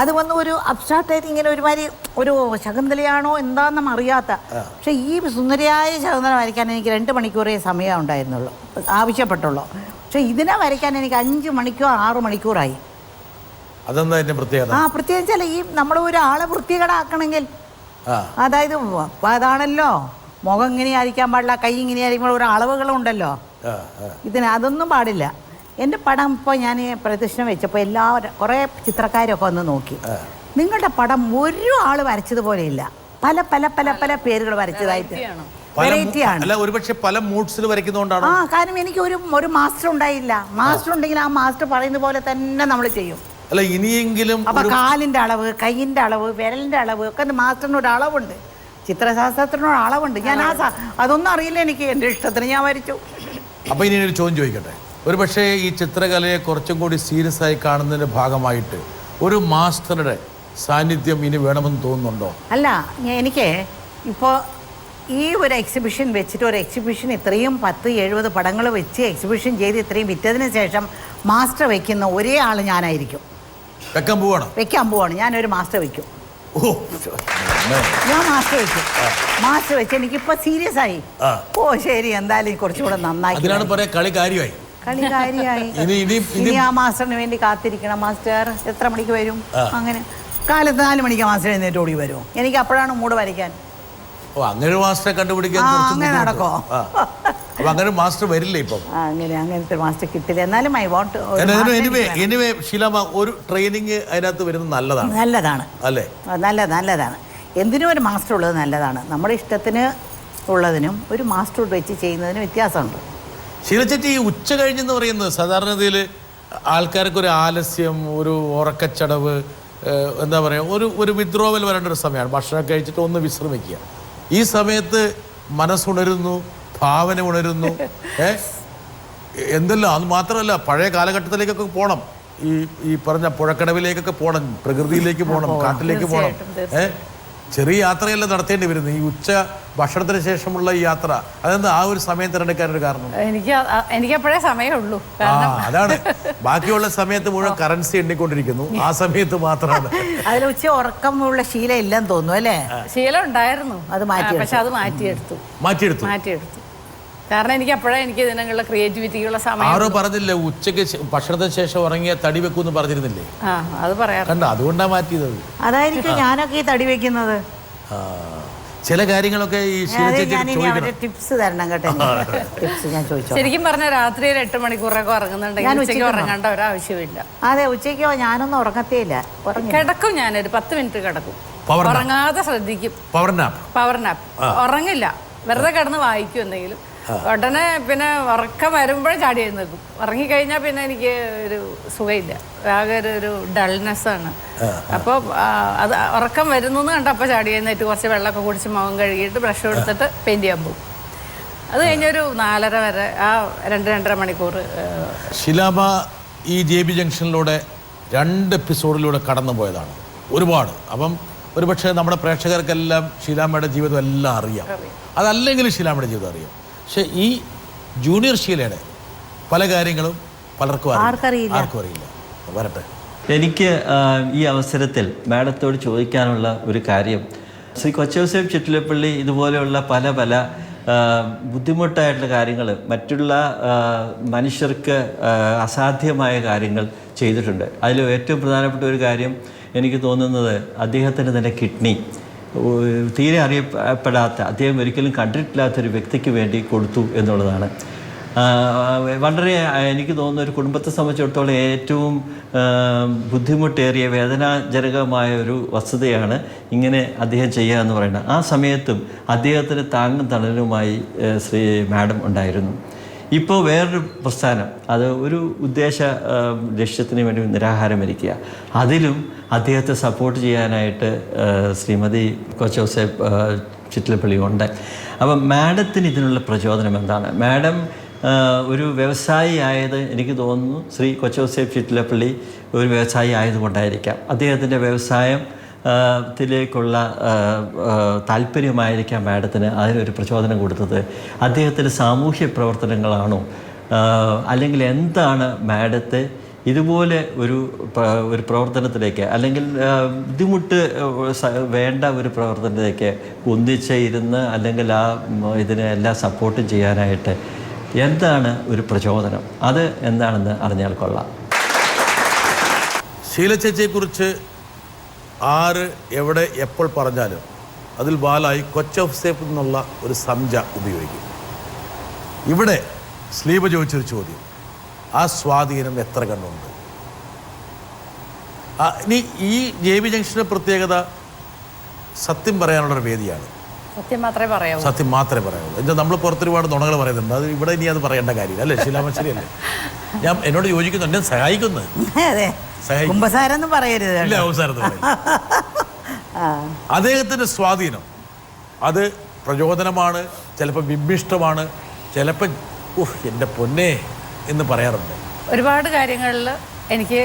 അത് വന്ന് ഒരു അബ്സ്ട്രാക്റ്റായിട്ട് ഇങ്ങനെ ഒരുമാതിരി ഒരു ശകുന്തളയാണോ എന്താണെന്നും അറിയാത്ത. പക്ഷെ ഈ സുന്ദരിയായ ശകുന്തള വരയ്ക്കാൻ എനിക്ക് 2 മണിക്കൂറേ സമയം ഉണ്ടായിരുന്നുള്ളൂ, ആവശ്യപ്പെട്ടുള്ളൂ. പക്ഷെ ഇതിനെ വരയ്ക്കാൻ എനിക്ക് 5 മണിക്കൂർ 6 മണിക്കൂറായി. അതെന്താ അതിന്റെ പ്രത്യേകത? പ്രത്യേകിച്ചാൽ ഈ നമ്മൾ ഒരാളെ വൃത്തികേടാക്കണമെങ്കിൽ, അതായത് അതാണല്ലോ മുഖം ഇങ്ങനെയായിരിക്കാൻ പാടില്ല, കൈ ഇങ്ങനെയായിരിക്കുമ്പോൾ ഒരു അളവുകളുണ്ടല്ലോ, ഇതിന് അതൊന്നും പാടില്ല. എൻ്റെ പടം ഇപ്പോൾ ഞാൻ പ്രദർശനം വെച്ചപ്പോൾ എല്ലാവരും കുറേ ചിത്രക്കാരൊക്കെ വന്ന് നോക്കി, നിങ്ങളുടെ പടം ഒരു ആൾ വരച്ചതുപോലെ ഇല്ല, പല പല പല പല പേരുകൾ വരച്ചതായിട്ട് വെറൈറ്റിയാണ്. പല മൂഡ്സിൽ വരയ്ക്കുന്നതുകൊണ്ടാണ്. കാരണം എനിക്ക് ഒരു മാസ്റ്റർ ഉണ്ടായില്ല. മാസ്റ്റർ ഉണ്ടെങ്കിൽ ആ മാസ്റ്റർ പറയുന്ന പോലെ തന്നെ നമ്മൾ ചെയ്യും. അല്ല ഇനിയെങ്കിലും അപ്പൊ കാലിന്റെ അളവ്, കൈയിന്റെ അളവ്, വിരലിന്റെ അളവ് ഒക്കെ മാസ്റ്ററിനൊരു അളവുണ്ട്, ചിത്രശാസ്ത്രത്തിനൊരു അളവുണ്ട്. ഞാൻ അതൊന്നും അറിയില്ല എനിക്ക്, എൻ്റെ ഇഷ്ടത്തിന് ഞാൻ വരച്ചു. അപ്പൊ ഇനി ഒരു ചോദ്യം ചോദിക്കട്ടെ, ഒരു പക്ഷേ ഈ ചിത്രകലയെ കുറച്ചും കൂടി സീരിയസ് ആയി കാണുന്നതിന്റെ ഭാഗമായിട്ട് ഒരു മാസ്റ്ററുടെ സാന്നിധ്യം ഇനി വേണമെന്ന് തോന്നുന്നുണ്ടോ? അല്ല, എനിക്ക് ഇപ്പോൾ ഈ ഒരു എക്സിബിഷൻ വെച്ചിട്ട് ഒരു എക്സിബിഷൻ ഇത്രയും 10-70 പടങ്ങൾ വെച്ച് എക്സിബിഷൻ ചെയ്ത് ഇത്രയും വിറ്റതിന് ശേഷം മാസ്റ്റർ വെക്കുന്ന ഒരേ ആൾ ഞാനായിരിക്കും. വെക്കാൻ പോവാണ്. ഞാനൊരു മാസ്റ്റർ വെക്കും. ഓ, ഞാൻ മാസ്റ്റർ വെക്കും. മാസ്റ്റർ വെച്ച് എനിക്കിപ്പോൾ സീരിയസ് ആയി. ഓ ശരി, എന്തായാലും കുറച്ചുകൂടെ നന്നായി. അതിനാണ് പറയാ കളി കാര്യമായി. ഇനി ആ മാസ്റ്ററിന് വേണ്ടി കാത്തിരിക്കണം. മാസ്റ്റർ എത്ര മണിക്ക് വരും? അങ്ങനെ കാലത്ത് 4 മണിക്ക് മാസ്റ്റർ എഴുന്നേറ്റ് ഓടി വരും. എനിക്ക് അപ്പോഴാണ് മൂഡ് വരയ്ക്കാൻ. ഓ, അങ്ങനെ ഒരു മാസ്റ്ററെ കണ്ടുപിടിക്കാൻ അങ്ങനെ നടക്കോ? അപ്പൊ അങ്ങനെ മാസ്റ്റർ വരില്ല ഇപ്പം. അങ്ങനത്തെ മാസ്റ്റർ കിട്ടില്ല. എന്നാലും ഐ വോണ്ട്. എനിവേ ഷീലാമ്മ, ഒരു ട്രെയിനിങ് അതിനകത്ത് വരുന്നത് നല്ലതാണ് അല്ലേ? നല്ലതാണ്. എന്തിനും ഒരു മാസ്റ്റർ ഉള്ളത് നല്ലതാണ്. നമ്മുടെ ഇഷ്ടത്തിന് ഉള്ളതിനും ഒരു മാസ്റ്റർ വെച്ച് ചെയ്യുന്നതിനും വ്യത്യാസമുണ്ട്. ശീലച്ചേച്ചി, ഈ ഉച്ച കഴിഞ്ഞെന്ന് പറയുന്നത് സാധാരണഗതിയിൽ ആൾക്കാർക്ക് ഒരു ആലസ്യം, ഒരു ഉറക്കച്ചടവ്, എന്താ പറയുക, ഒരു വിത്ഡ്രോവൽ വരേണ്ട ഒരു സമയമാണ്. ഭക്ഷണം കഴിച്ചിട്ട് ഒന്ന് വിശ്രമിക്കുക. ഈ സമയത്ത് മനസ്സുണരുന്നു, ഭാവന ഉണരുന്നു. എന്തെല്ലാം. അത് മാത്രമല്ല, പഴയ കാലഘട്ടത്തിലേക്കൊക്കെ പോകണം. ഈ പറഞ്ഞ പുഴക്കടവിലേക്കൊക്കെ പോകണം, പ്രകൃതിയിലേക്ക് പോകണം, കാട്ടിലേക്ക് പോകണം. ചെറിയ യാത്രയല്ല നടത്തേണ്ടി വരുന്നത്. ഈ ഉച്ച ഭക്ഷണത്തിന് ശേഷമുള്ള ഈ യാത്ര, അതെന്താ ആ ഒരു സമയം തിരഞ്ഞെടുക്കാനൊരു കാരണം? എനിക്ക് അപ്പോഴേ സമയമുള്ളൂ. അതാണ്. ബാക്കിയുള്ള സമയത്ത് മുഴുവൻ കറൻസി എണ്ണിക്കൊണ്ടിരിക്കുന്നു. ആ സമയത്ത് മാത്രമാണ്. അതിൽ ഉച്ച ഉറക്കമുള്ള ശീലം ഇല്ലെന്ന് തോന്നുന്നു അല്ലേ? ശീലം ഉണ്ടായിരുന്നു, പക്ഷെ അത് മാറ്റിയെടുത്തു. കാരണം എനിക്ക് അപ്പോഴേ ഇതിനുള്ള ക്രിയേറ്റിവിറ്റിക്കുള്ള സമയം. ആരോ പറഞ്ഞില്ലേ ഉച്ചയ്ക്ക് ഭക്ഷണത്തിന് ശേഷം ഉറങ്ങിയ തടി വെക്കൂന്ന് പറഞ്ഞിരുന്നില്ലേ? അത് പറയാം. കണ്ട, അതുകൊണ്ടാണ് മാറ്റിയത്. അതായിരിക്കും ഞാനൊക്കെ ഈ തടി വെക്കുന്നത്. ചില കാര്യങ്ങളൊക്കെ ഈ ടിപ്സ് തരണം കേട്ടോ. ടിപ്സ് ഞാൻ ചോദിച്ചു. ശരിക്കും പറഞ്ഞ രാത്രിയിൽ 8 മണിക്കൂറൊക്കെ ഉറങ്ങുന്നുണ്ടെങ്കിൽ ഉച്ചയ്ക്ക് ഉറങ്ങേണ്ട ഒരാവശ്യമില്ല. അതെ, ഉച്ചയ്ക്കോ ഞാനൊന്നും ഉറങ്ങത്തേ ഇല്ല. കിടക്കും, ഞാനൊരു 10 മിനിറ്റ് കിടക്കും. ഉറങ്ങാതെ ശ്രദ്ധിക്കും. Power nap. ഉറങ്ങില്ല, വെറുതെ കിടന്ന് വായിക്കും എന്തെങ്കിലും. ഉടനെ പിന്നെ ഉറക്കം വരുമ്പോഴും ചാടി എഴുന്നേക്കും. ഉറങ്ങിക്കഴിഞ്ഞാൽ പിന്നെ എനിക്ക് ഒരു സുഖമില്ല, ആകെ ഒരു ഡൾനെസ്സാണ്. അപ്പോൾ അത് ഉറക്കം വരുന്നു എന്ന് കണ്ടപ്പോൾ ചാടി എഴുന്നേറ്റ് കുറച്ച് വെള്ളമൊക്കെ കുടിച്ച് മുഖം കഴുകിയിട്ട് ബ്രഷ് എടുത്തിട്ട് പെയിൻറ് ചെയ്യാൻ പോകും. അത് കഴിഞ്ഞൊരു 4:30 വരെ ആ 2-2.5 മണിക്കൂർ. ഷീലാമ്മ ഈ JB ജംഗ്ഷനിലൂടെ 2 എപ്പിസോഡിലൂടെ കടന്നു പോയതാണ് ഒരുപാട്. അപ്പം ഒരുപക്ഷെ നമ്മുടെ പ്രേക്ഷകർക്കെല്ലാം ഷീലാമ്മയുടെ ജീവിതം എല്ലാം അറിയാം. അതല്ലെങ്കിലും ഷീലാമ്മയുടെ ജീവിതം അറിയാം. പക്ഷെ ഈ ജൂനിയർ ഷീലയുടെ പല കാര്യങ്ങളും പലർക്കും അറിയില്ല. വരട്ടെ. എനിക്ക് ഈ അവസരത്തിൽ മാഡത്തോട് ചോദിക്കാനുള്ള ഒരു കാര്യം, ശ്രീ കൊച്ചൗസേപ്പ് ചിറ്റിലപ്പള്ളി ഇതുപോലെയുള്ള പല ബുദ്ധിമുട്ടായിട്ടുള്ള കാര്യങ്ങൾ, മറ്റുള്ള മനുഷ്യർക്ക് അസാധ്യമായ കാര്യങ്ങൾ ചെയ്തിട്ടുണ്ട്. അതിൽ ഏറ്റവും പ്രധാനപ്പെട്ട ഒരു കാര്യം എനിക്ക് തോന്നുന്നത് അദ്ദേഹത്തിൻ്റെ തന്നെ കിഡ്നി തീരെ അറിയപ്പെടാത്ത, അദ്ദേഹം ഒരിക്കലും കണ്ടിട്ടില്ലാത്തൊരു വ്യക്തിക്ക് വേണ്ടി കൊടുത്തു എന്നുള്ളതാണ്. വളരെ എനിക്ക് തോന്നുന്ന ഒരു കുടുംബത്തെ സംബന്ധിച്ചിടത്തോളം ഏറ്റവും ബുദ്ധിമുട്ടേറിയ വേദനാജനകമായ ഒരു വസ്തുതയാണ് ഇങ്ങനെ അദ്ദേഹം ചെയ്യുക എന്ന് പറയുന്നത്. ആ സമയത്തും അദ്ദേഹത്തിന് താങ്ങും തണലുമായി ശ്രീ മാഡം ഉണ്ടായിരുന്നു. ഇപ്പോൾ വേറൊരു പ്രസ്ഥാനം, അത് ഒരു ലക്ഷ്യത്തിന് വേണ്ടി നിരാഹാരമിരിക്കുക, അതിലും അദ്ദേഹത്തെ സപ്പോർട്ട് ചെയ്യാനായിട്ട് ശ്രീമതി കൊച്ചൗസേപ്പ് ചിറ്റിലപ്പള്ളി ഉണ്ട്. അപ്പം മാഡത്തിന് ഇതിനുള്ള പ്രചോദനം എന്താണ്? മാഡം ഒരു വ്യവസായി ആയത് എനിക്ക് തോന്നുന്നു ശ്രീ കൊച്ചൗസേപ്പ് ചിറ്റിലപ്പള്ളി ഒരു വ്യവസായി ആയതുകൊണ്ടായിരിക്കാം. അദ്ദേഹത്തിൻ്റെ വ്യവസായം ത്തിലേക്കുള്ള താല്പര്യമായിരിക്കാം മാഡത്തിന് അതിനൊരു പ്രചോദനം കൊടുത്തത്. അദ്ദേഹത്തിൻ്റെ സാമൂഹ്യ പ്രവർത്തനങ്ങളാണോ, അല്ലെങ്കിൽ എന്താണ് മാഡത്തെ ഇതുപോലെ ഒരു പ്രവർത്തനത്തിലേക്ക്, അല്ലെങ്കിൽ ബുദ്ധിമുട്ട് വേണ്ട ഒരു പ്രവർത്തനത്തിലേക്ക് ഒന്നിച്ച് ഇരുന്ന്, അല്ലെങ്കിൽ ഇതിനെ എല്ലാം സപ്പോർട്ടും ചെയ്യാനായിട്ട് എന്താണ് ഒരു പ്രചോദനം? അത് എന്താണെന്ന് അറിഞ്ഞാൽ കൊള്ളാം. ശീലച്ചേച്ചിയെക്കുറിച്ച് ആര് എവിടെ എപ്പോൾ പറഞ്ഞാലും അതിൽ ബാലായി കൊച്ചൗസേപ്പ് എന്നുള്ള ഒരു സംജ ഉപയോഗിക്കും. ഇവിടെ സ്ലീബ ചോദിച്ചൊരു ചോദ്യം, ആ സ്വാധീനം എത്ര കണ്ടുണ്ട്? ഇനി ഈ JB ജംഗ്ഷൻ്റെ പ്രത്യേകത സത്യം പറയാനുള്ളൊരു വേദിയാണ്. സത്യം മാത്രമേ പറയാവുള്ളൂ. എന്താ നമ്മൾ പുറത്തൊരുപാട് നുണകൾ പറയുന്നുണ്ട്, അത് ഇവിടെ ഇനി അത് പറയേണ്ട കാര്യമില്ല അല്ലേ ഷീലാമ്മ? ശരിയല്ലേ? ഞാൻ എന്നോട് യോജിക്കുന്നു, എന്നെ സഹായിക്കുന്നത്. അദ്ദേഹത്തിൻ്റെ സ്വാധീനം അത് പ്രചോദനമാണ്, ചിലപ്പോൾ ബിംബിഷ്ടമാണ്, ചിലപ്പോൾ എൻ്റെ പൊന്നെ എന്ന് പറയാറുണ്ട്. ഒരുപാട് കാര്യങ്ങളിൽ എനിക്ക്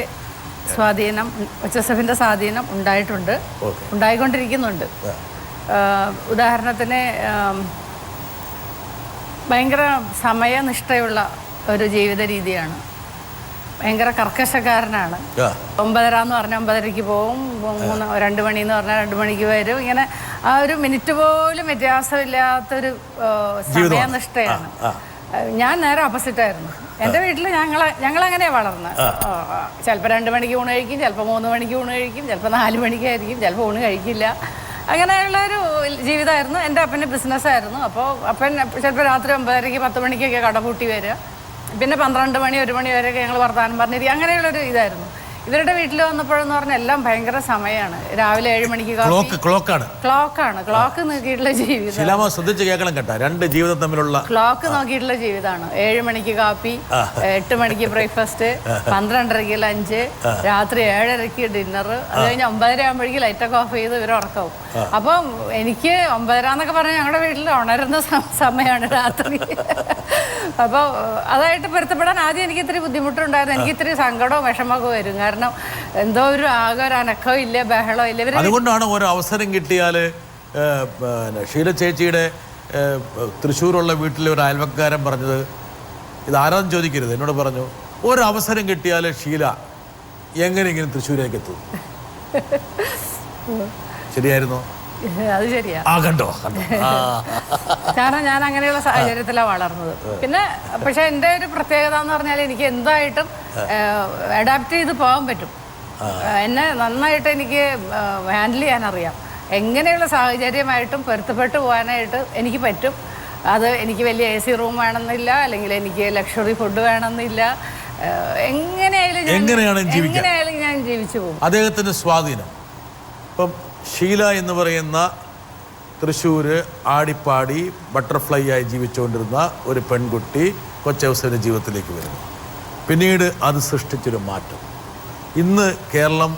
സ്വാധീനം, കൊച്ചൗസേപ്പിൻ്റെ സ്വാധീനം ഉണ്ടായിട്ടുണ്ട്, ഉണ്ടായിക്കൊണ്ടിരിക്കുന്നുണ്ട്. ഉദാഹരണത്തിന് ഭയങ്കര സമയനിഷ്ഠയുള്ള ഒരു ജീവിത രീതിയാണ്. ഭയങ്കര കർക്കശക്കാരനാണ്. 9:30 എന്ന് പറഞ്ഞാൽ 9:30 പോവും, 2 മണി എന്ന് പറഞ്ഞാൽ 2 മണിക്ക് വരും. ഇങ്ങനെ ആ ഒരു മിനിറ്റ് പോലും വ്യത്യാസമില്ലാത്തൊരു സമയനിഷ്ഠയാണ്. ഞാൻ നേരെ ഓപ്പോസിറ്റായിരുന്നു. എൻ്റെ വീട്ടിൽ ഞങ്ങളങ്ങനെയാണ് വളർന്നത്. ചിലപ്പോൾ 2 മണിക്ക് ഊണ് കഴിക്കും, ചിലപ്പോൾ 3 മണിക്ക് ഊണ് കഴിക്കും, ചിലപ്പോൾ 4 മണിക്കായിരിക്കും, ചിലപ്പോൾ ഊണ് കഴിക്കില്ല. അങ്ങനെയുള്ളൊരു ജീവിതമായിരുന്നു. എൻ്റെ അപ്പൻ്റെ ബിസിനസ്സായിരുന്നു. അപ്പോൾ അപ്പൻ ചിലപ്പോൾ രാത്രി 9:30 10 മണിക്കൊക്കെ കട പൂട്ടി വരിക. പിന്നെ 12 മണി 1 മണി വരെയൊക്കെ ഞങ്ങൾ വർത്തമാനം പറഞ്ഞിരിക്കും. അങ്ങനെയുള്ളൊരു ഇതായിരുന്നു. ഇവരുടെ വീട്ടിൽ വന്നപ്പോഴെന്ന് പറഞ്ഞാൽ എല്ലാം ഭയങ്കര സമയമാണ്. രാവിലെ 7 മണിക്ക് ക്ലോക്ക് നോക്കിയിട്ടുള്ള ജീവിതം. ശ്രദ്ധിച്ച് കേൾക്കണം കേട്ടോ, 2 ജീവിതം തമ്മിലുള്ള ക്ലോക്ക് നോക്കിയിട്ടുള്ള ജീവിതമാണ്. 7 മണിക്ക് കാപ്പി, 8 മണിക്ക് ബ്രേക്ക്ഫാസ്റ്റ്, 12:30 ലഞ്ച്, രാത്രി 7:30 ഡിന്നർ, അത് കഴിഞ്ഞ് 9:30 ആകുമ്പോഴേക്കും ലൈറ്റൊക്കെ ഓഫ് ചെയ്ത് ഇവർ ഉറക്കാവും. അപ്പം എനിക്ക് 9:30 എന്നൊക്കെ പറഞ്ഞാൽ ഞങ്ങളുടെ വീട്ടിൽ ഉണരുന്ന സമയമാണ് രാത്രി. അപ്പോൾ അതായിട്ട് പൊരുത്തപ്പെടാൻ ആദ്യം എനിക്ക് ഇത്തിരി ബുദ്ധിമുട്ടുണ്ടായിരുന്നു. എനിക്ക് ഇത്തിരി സങ്കടവും വിഷമമൊക്കെ വരും. കാരണം എന്തോ ഒരു ആകെ ഒരു അനക്കവും ഇല്ല, ബഹളവും ഇല്ല. അതുകൊണ്ടാണ് ഒരു അവസരം കിട്ടിയാൽ ഷീല ചേച്ചിയുടെ തൃശ്ശൂരുള്ള വീട്ടിലെ ഒരു അയൽവക്കാരൻ പറഞ്ഞത്, ഇത് ആരാന്ന് ചോദിക്കരുത്, എന്നോട് പറഞ്ഞു, ഒരു അവസരം കിട്ടിയാൽ ഷീല എങ്ങനെയെങ്കിലും തൃശ്ശൂരേക്ക് എത്തും. ശരിയായിരുന്നോ? അത് ശരിയാ. കണ്ടോ കാരണം ഞാൻ അങ്ങനെയുള്ള സാഹചര്യത്തിലാണ് വളർന്നത്. പിന്നെ പക്ഷെ എൻ്റെ ഒരു പ്രത്യേകത എന്ന് പറഞ്ഞാൽ എനിക്ക് എന്തായിട്ടും അഡാപ്റ്റ് ചെയ്ത് പോകാൻ പറ്റും. എന്നെ നന്നായിട്ട് എനിക്ക് ഹാൻഡിൽ ചെയ്യാനറിയാം. എങ്ങനെയുള്ള സാഹചര്യമായിട്ടും പൊരുത്തപ്പെട്ട് പോകാനായിട്ട് എനിക്ക് പറ്റും. അത് എനിക്ക് വലിയ AC റൂം വേണമെന്നില്ല, അല്ലെങ്കിൽ എനിക്ക് ലക്ഷറി ഫുഡ് വേണമെന്നില്ല. എങ്ങനെയായാലും ഞാൻ ജീവിച്ചു പോകും. അദ്ദേഹത്തിൻ്റെ സ്വാധീനം. ഇപ്പം ഷീല എന്ന് പറയുന്ന തൃശ്ശൂര് ആടിപ്പാടി ബട്ടർഫ്ലൈ ആയി ജീവിച്ചുകൊണ്ടിരുന്ന ഒരു പെൺകുട്ടി കൊച്ചൗസേൻ്റെ ജീവിതത്തിലേക്ക് വരുന്നു. പിന്നീട് അത് സൃഷ്ടിച്ചൊരു മാറ്റം. ഇന്ന് കേരളം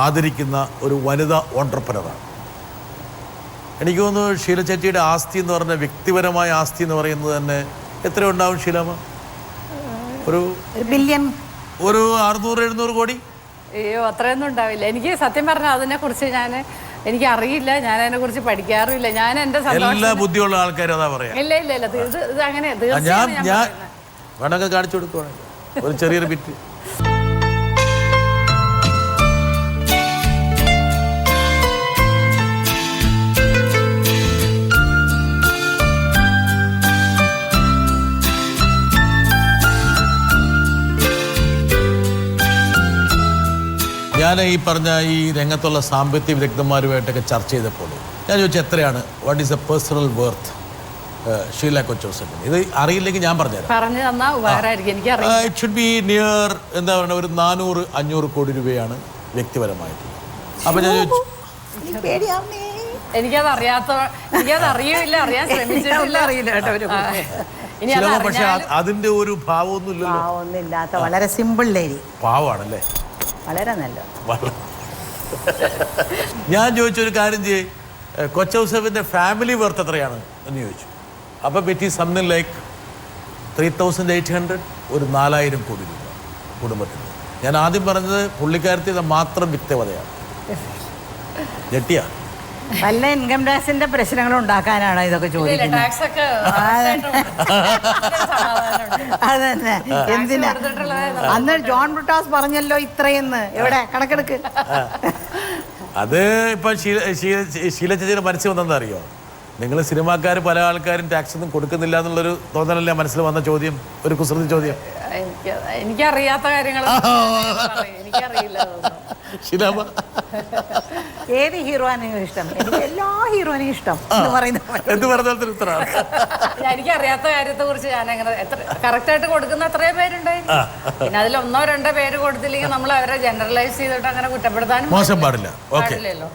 ആദരിക്കുന്ന ഒരു വനിതാ ഓൺട്രപ്രനറാണ്. എനിക്ക് തോന്നുന്നു ഷീല ചേച്ചിയുടെ ആസ്തി എന്ന് പറഞ്ഞ വ്യക്തിപരമായ ആസ്തി എന്ന് പറയുന്നത് തന്നെ എത്ര ഉണ്ടാവും ഷീലാമ്മ? ഒരു ബില്യൺ, ഒരു 600-700 കോടി. അയ്യോ, അത്രയൊന്നും ഉണ്ടാവില്ല. എനിക്ക് സത്യം പറഞ്ഞാൽ അതിനെക്കുറിച്ച് എനിക്ക് അറിയില്ല. ഞാൻ അതിനെക്കുറിച്ച് പഠിക്കാറുമില്ല. ഞാൻ എൻ്റെ എല്ലാ ബുദ്ധിയുള്ള ആൾക്കാരും അതാ പറയാ. ഇല്ല ഇത് അങ്ങനെ ഞാൻ വേണമെങ്കിൽ കാണിച്ചു കൊടുക്കുവാണെങ്കിൽ ഒരു ചെറിയൊരു ബിറ്റ്. ഞാൻ ഈ പറഞ്ഞ ഈ രംഗത്തുള്ള സാമ്പത്തിക വിദഗ്ധന്മാരുമായിട്ടൊക്കെ ചർച്ച ചെയ്തപ്പോൾ ഞാൻ ചോദിച്ചു, എത്രയാണ്, what is a personal worth Sheela Kochouseph? ഇത് അറിയില്ലെങ്കിൽ ഞാൻ പറഞ്ഞുതരാം. ഇറ്റ് ഷുഡ് ബി നിയർ എന്താ പറയുക, ഒരു 400-500 കോടി രൂപയാണ് വ്യക്തിപരമായിട്ട്. അപ്പം ഞാൻ ചോദിച്ചു, പക്ഷെ അതിന്റെ ഒരു ഭാവമൊന്നുമില്ലാത്ത വളരെ സിമ്പിൾ ലേഡി. പാവാണല്ലേ? വളരെ നല്ല. ഞാൻ ചോദിച്ചൊരു കാര്യം ചെയ്യേ, കൊച്ചൗസേൻ്റെ ഫാമിലി വർത്ത് എത്രയാണ് എന്ന് ചോദിച്ചു. അപ്പം പറ്റി സംതിങ് ലൈക്ക് 3800, ഒരു 4000 കോടി രൂപ കുടുംബത്തിന്. ഞാൻ ആദ്യം പറഞ്ഞത് പുള്ളിക്കാരത്തിയുടെ മാത്രം വ്യക്തിപതയാണ്. ഞെട്ടിയ നല്ല ഇൻകം ടാക്സിന്റെ പ്രശ്നങ്ങൾ ഉണ്ടാക്കാനാണ് ഇതൊക്കെ ചോദിക്കുന്നത്. അതന്നെ, എന്തിനാ? അന്ന് ജോൺ ബ്രിട്ടാസ് പറഞ്ഞല്ലോ ഇത്രയെന്ന്. എവിടെ കണക്കെടുക്ക്? അത് ഇപ്പൊ ഷീല ചേച്ചിയുടെ മനസ്സിൽ വന്നെന്താ അറിയോ? നിങ്ങൾ സിനിമാക്കാർ പല ആൾക്കാരും ടാക്സ് ഒന്നും കൊടുക്കുന്നില്ല എന്നുള്ളൊരു തോന്നലല്ലേ മനസ്സിൽ വന്ന ചോദ്യം, ഒരു കുസൃതി ചോദ്യം. എനിക്കറിയാത്ത കാര്യങ്ങൾ എനിക്കറിയില്ല. ഏത് ഹീറോയിനും ഇഷ്ടം? എനിക്ക് എല്ലാ ഹീറോയിനും ഇഷ്ടം എന്ന് പറയുന്നത് എനിക്കറിയാത്ത കാര്യത്തെ കുറിച്ച് ഞാൻ അങ്ങനെ കറക്റ്റായിട്ട് കൊടുക്കുന്ന എത്രയോ പേരുണ്ടായി. പിന്നെ അതിൽ 1-2 പേര് കൊടുത്തില്ലെങ്കിൽ നമ്മൾ അവരെ ജനറലൈസ് ചെയ്തിട്ട് അങ്ങനെ കുറ്റപ്പെടുത്താനും മോശം പാടില്ല. പാടില്ലല്ലോ.